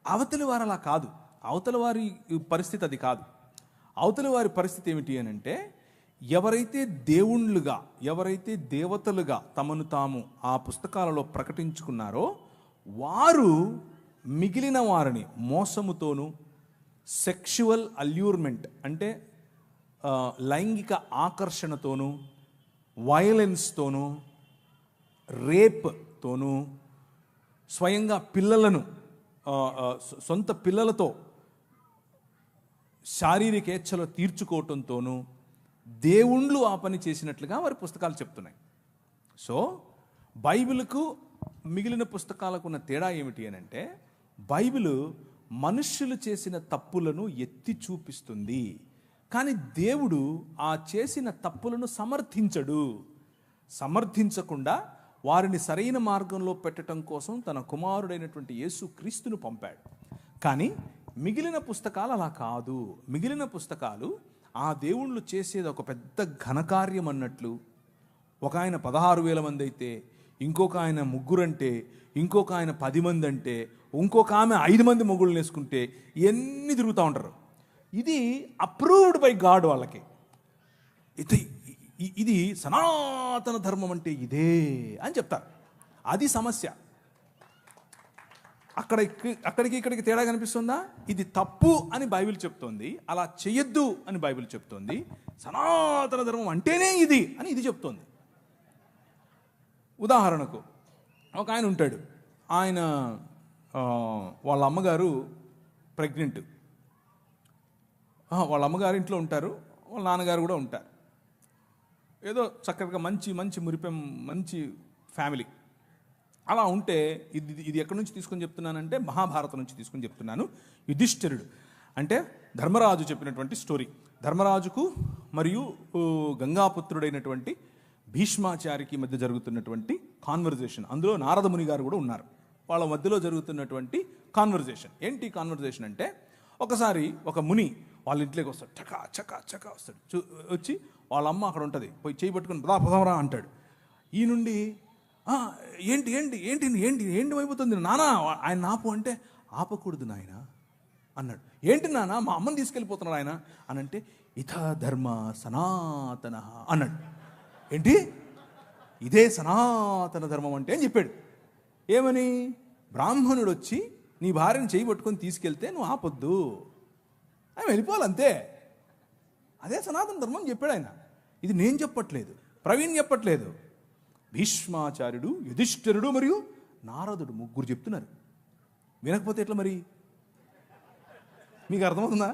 అవతలి వారు అలా కాదు. అవతలి వారి పరిస్థితి అది కాదు. అవతలి వారి పరిస్థితి ఏమిటి అని అంటే, ఎవరైతే దేవుళ్ళుగా, ఎవరైతే దేవతలుగా తమను తాము ఆ పుస్తకాలలో ప్రకటించుకున్నారో వారు మిగిలిన వారిని మోసముతోనూ, సెక్షువల్ అల్యూర్మెంట్ అంటే లైంగిక ఆకర్షణతోనూ, వయలెన్స్తోనూ, రేప్తోనూ, స్వయంగా పిల్లలను సొంత పిల్లలతో శారీరకేచ్ఛలు తీర్చుకోవటంతోనూ దేవుళ్ళు ఆ పని చేసినట్లుగా వారి పుస్తకాలు చెప్తున్నాయి. సో బైబిల్కు మిగిలిన పుస్తకాలకు ఉన్న తేడా ఏమిటి అని అంటే, బైబిల్ మనుష్యులు చేసిన తప్పులను ఎత్తి చూపిస్తుంది, కానీ దేవుడు ఆ చేసిన తప్పులను సమర్థించకుండా వారిని సరైన మార్గంలో పెట్టడం కోసం తన కుమారుడైనటువంటి యేసుక్రీస్తును పంపాడు. కానీ మిగిలిన పుస్తకాలు అలా కాదు. మిగిలిన పుస్తకాలు ఆ దేవుళ్ళు చేసేది ఒక పెద్ద ఘనకార్యం అన్నట్లు. ఒక ఆయన 16,000 మంది అయితే, ఇంకొక ఆయన 3 అంటే, ఇంకొక ఆయన 10 మంది అంటే, ఇంకొక ఆమె 5 మంది మొగుళ్ళని వేసుకుంటే ఇవన్నీ తిరుగుతూ ఉంటారు. ఇది అప్రూవ్డ్ బై గాడ్. వాళ్ళకి ఇది సనాతన ధర్మం అంటే ఇదే అని చెప్తారు. అది సమస్య. అక్కడికి ఇక్కడికి తేడా కనిపిస్తుందా? ఇది తప్పు అని బైబిల్ చెప్తోంది, అలా చెయ్యొద్దు అని బైబిల్ చెప్తోంది. సనాతన ధర్మం అంటేనే ఇది అని ఇది చెప్తోంది. ఉదాహరణకు ఒక ఆయన ఉంటాడు, ఆయన వాళ్ళ అమ్మగారు ప్రెగ్నెంట్. వాళ్ళ అమ్మగారు ఇంట్లో ఉంటారు, వాళ్ళ నాన్నగారు కూడా ఉంటారు. ఏదో చక్కగా మంచి మంచి మురిపెం మంచి ఫ్యామిలీ. అలా ఉంటే ఇది ఎక్కడి నుంచి తీసుకొని చెప్తున్నానంటే మహాభారతం నుంచి తీసుకొని చెప్తున్నాను. యుధిష్ఠిరుడు అంటే ధర్మరాజు చెప్పినటువంటి స్టోరీ. ధర్మరాజుకు మరియు గంగాపుత్రుడైనటువంటి భీష్మాచారికి మధ్య జరుగుతున్నటువంటి కాన్వర్జేషన్. అందులో నారదముని గారు కూడా ఉన్నారు. వాళ్ళ మధ్యలో జరుగుతున్నటువంటి కాన్వర్జేషన్. ఏంటి కాన్వర్జేషన్ అంటే, ఒకసారి ఒక ముని వాళ్ళ ఇంట్లోకి వస్తాడు, చకా చకా చకా వస్తాడు. వచ్చి వాళ్ళ అమ్మ అక్కడ ఉంటుంది, పోయి చేయి పట్టుకుని పదాపదవరా అంటాడు. ఈ నుండి ఏంటి ఏంటి ఏంటి ఏంటి ఏంటి అయిపోతుంది నానా, ఆయన ఆపు అంటే, ఆపకూడదు నాయన అన్నాడు. ఏంటి నాన్న, మా అమ్మని తీసుకెళ్ళిపోతున్నాడు ఆయన అని అంటే, ఇథ ధర్మ సనాతన అన్నాడు. ఏంటి ఇదే సనాతన ధర్మం అంటే అని చెప్పాడు. ఏమని? బ్రాహ్మణుడు వచ్చి నీ భార్యను చేయి పట్టుకొని తీసుకెళ్తే నువ్వు ఆపొద్దు, ఆయన వెళ్ళిపోవాలంతే. అదే సనాతన ధర్మం అని చెప్పాడు ఆయన. ఇది నేను చెప్పట్లేదు, ప్రవీణ్ చెప్పట్లేదు, భీష్మాచార్యుడు, యుధిష్ఠిరుడు మరియు నారదుడు 3 చెప్తున్నారు. వినకపోతే ఎట్లా మరి? మీకు అర్థమవుతుందా?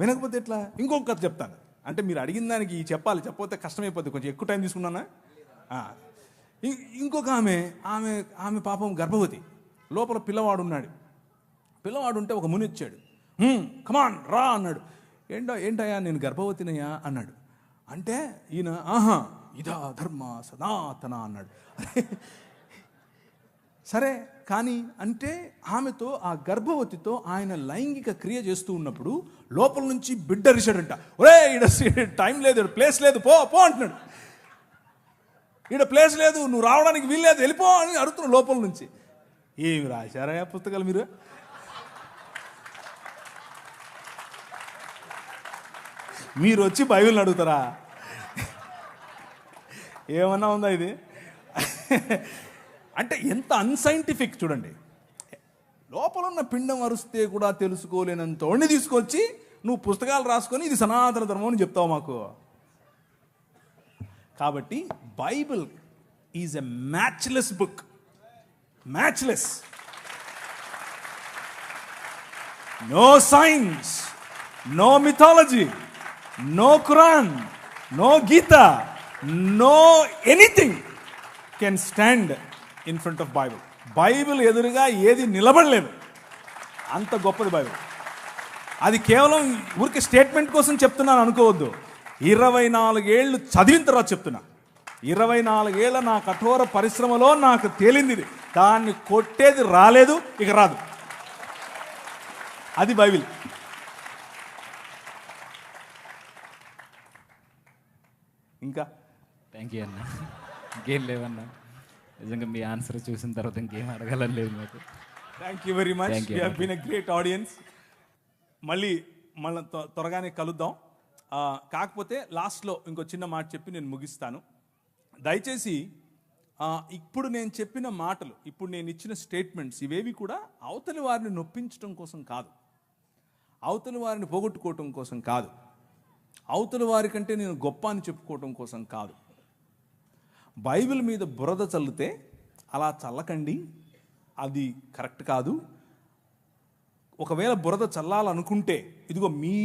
వినకపోతే ఎట్లా? ఇంకొక కథ చెప్తాను. అంటే మీరు అడిగిన దానికి చెప్పాలి, చెప్పకపోతే కష్టమైపోద్ది. కొంచెం ఎక్కువ టైం తీసుకున్నానా? ఇంకొక ఆమె పాపం గర్భవతి, లోపల పిల్లవాడు ఉన్నాడు. పిల్లవాడు ఉంటే ఒక ముని వచ్చాడు. కమాన్ రా అన్నాడు. ఏంటయ్యా నేను గర్భవతినయ్యా అన్నాడు. అంటే ఈయన ఆహా ఇదా ధర్మ సనాతన అన్నాడు. సరే కానీ అంటే ఆమెతో, ఆ గర్భవతితో ఆయన లైంగిక క్రియ చేస్తూ ఉన్నప్పుడు లోపల నుంచి బిడ్డ అరిశాడంట. ఒరే ఈడ టైం లేదు, ఈడ ప్లేస్ లేదు, పో పో అంటున్నాడు. ఈడ ప్లేస్ లేదు, నువ్వు రావడానికి వీల్లేదు, వెళ్ళిపో అని అడుగుతున్నాడు లోపల నుంచి. ఏమి రాశారా పుస్తకాలు మీరు? మీరు వచ్చి బైబిల్ని అడుగుతారా? ఏమన్నా ఉందా ఇది? అంటే ఎంత అన్సైంటిఫిక్ చూడండి. లోపల ఉన్న పిండం అరుస్తే కూడా తెలుసుకోలేనంతోడిని తీసుకొచ్చి నువ్వు పుస్తకాలు రాసుకొని ఇది సనాతన ధర్మం అని చెప్తావు మాకు. కాబట్టి Bible is a matchless book. Matchless. No science, no mythology, no Quran, no Gita, no anything can stand in front of Bible. Bible ఎదురుగా ఏది నిలబడలేదు. అంత గొప్పది బైబిల్. అది కేవలం ఊరికి స్టేట్మెంట్ కోసం చెప్తున్నాను అనుకోవద్దు. 24 ఏళ్ళు చదివిన తర్వాత చెప్తున్నా. 24 ఏళ్ళ నా కఠోర పరిశ్రమలో నాకు తేలింది ఇది. దాన్ని కొట్టేది రాలేదు, ఇక రాదు. అది బైబిల్. ఇంకా థ్యాంక్ యూ అన్న. ఇంకేం లేవన్నా, నిజంగా మీ ఆన్సర్ చూసిన తర్వాత ఇంకేం అడగాలని లేదు నాకు. Thank you very much. Thank you. You have been a great audience. మళ్ళీ త్వరగానే కలుద్దాం. కాకపోతే లాస్ట్లో ఇంకో చిన్న మాట చెప్పి నేను ముగిస్తాను. దయచేసి ఇప్పుడు నేను చెప్పిన మాటలు, ఇప్పుడు నేను ఇచ్చిన స్టేట్మెంట్స్ ఇవేవి కూడా అవతలి వారిని నొప్పించడం కోసం కాదు, అవతలి వారిని పోగొట్టుకోవటం కోసం కాదు, అవతలి వారి కంటే నేను గొప్ప అని చెప్పుకోవటం కోసం కాదు. బైబిల్ మీద బురద చల్లితే అలా చల్లకండి, అది కరెక్ట్ కాదు. ఒకవేళ బురద చల్లాలనుకుంటే ఇదిగో మీ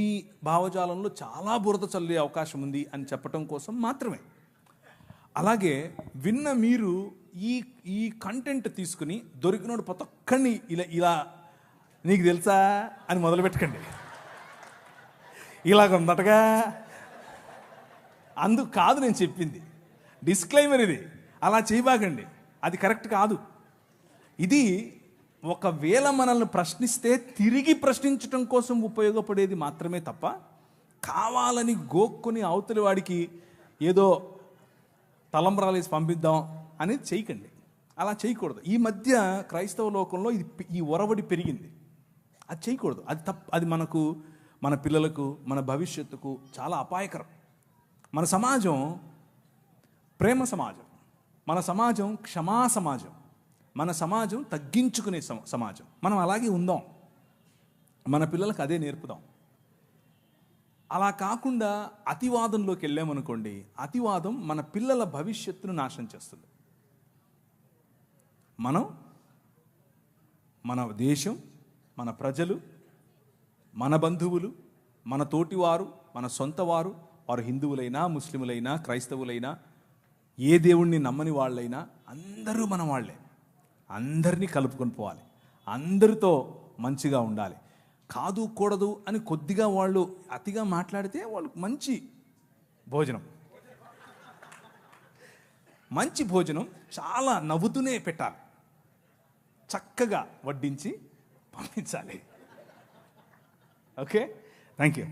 భావజాలంలో చాలా బురద చల్లే అవకాశం ఉంది అని చెప్పటం కోసం మాత్రమే. అలాగే విన్న మీరు ఈ కంటెంట్ తీసుకుని దొరికినోడు ప్రతి ఒక్కడిని ఇలా నీకు తెలుసా అని మొదలు పెట్టకండి. ఇలాగ ఉందటగా, అందుకు కాదు నేను చెప్పింది. డిస్క్లైమర్ ఇది. అలా చేయబాకండి, అది కరెక్ట్ కాదు. ఇది ఒకవేళ మనల్ని ప్రశ్నిస్తే తిరిగి ప్రశ్నించడం కోసం ఉపయోగపడేది మాత్రమే తప్ప కావాలని గోక్కొని అవతలి వాడికి ఏదో తలంబ్రాలేసి పంపిద్దాం అనేది చేయకండి. అలా చేయకూడదు. ఈ మధ్య క్రైస్తవ లోకంలో ఈ ఒరవడి పెరిగింది. అది చేయకూడదు. అది అది మనకు, మన పిల్లలకు, మన భవిష్యత్తుకు చాలా అపాయకరం. మన సమాజం ప్రేమ సమాజం, మన సమాజం క్షమా సమాజం, మన సమాజం తగ్గించుకునే సమాజం. మనం అలాగే ఉందాం, మన పిల్లలకు అదే నేర్పుదాం. అలా కాకుండా అతివాదంలోకి వెళ్ళామనుకోండి, అతివాదం మన పిల్లల భవిష్యత్తును నాశనం చేస్తుంది. మన దేశం, మన ప్రజలు, మన బంధువులు, మన తోటివారు, మన సొంత వారు, వారు హిందువులైనా, ముస్లిములైనా, క్రైస్తవులైనా, ఏ దేవుణ్ణి నమ్మని వాళ్ళైనా అందరూ మన వాళ్ళే. అందరినీ కలుపుకొని పోవాలి, అందరితో మంచిగా ఉండాలి. కాదు కూడదు అని కొద్దిగా వాళ్ళు అతిగా మాట్లాడితే వాళ్ళకి మంచి భోజనం చాలా నవ్వుతూనే పెట్టాలి, చక్కగా వడ్డించి పంపించాలి. Okay, thank you.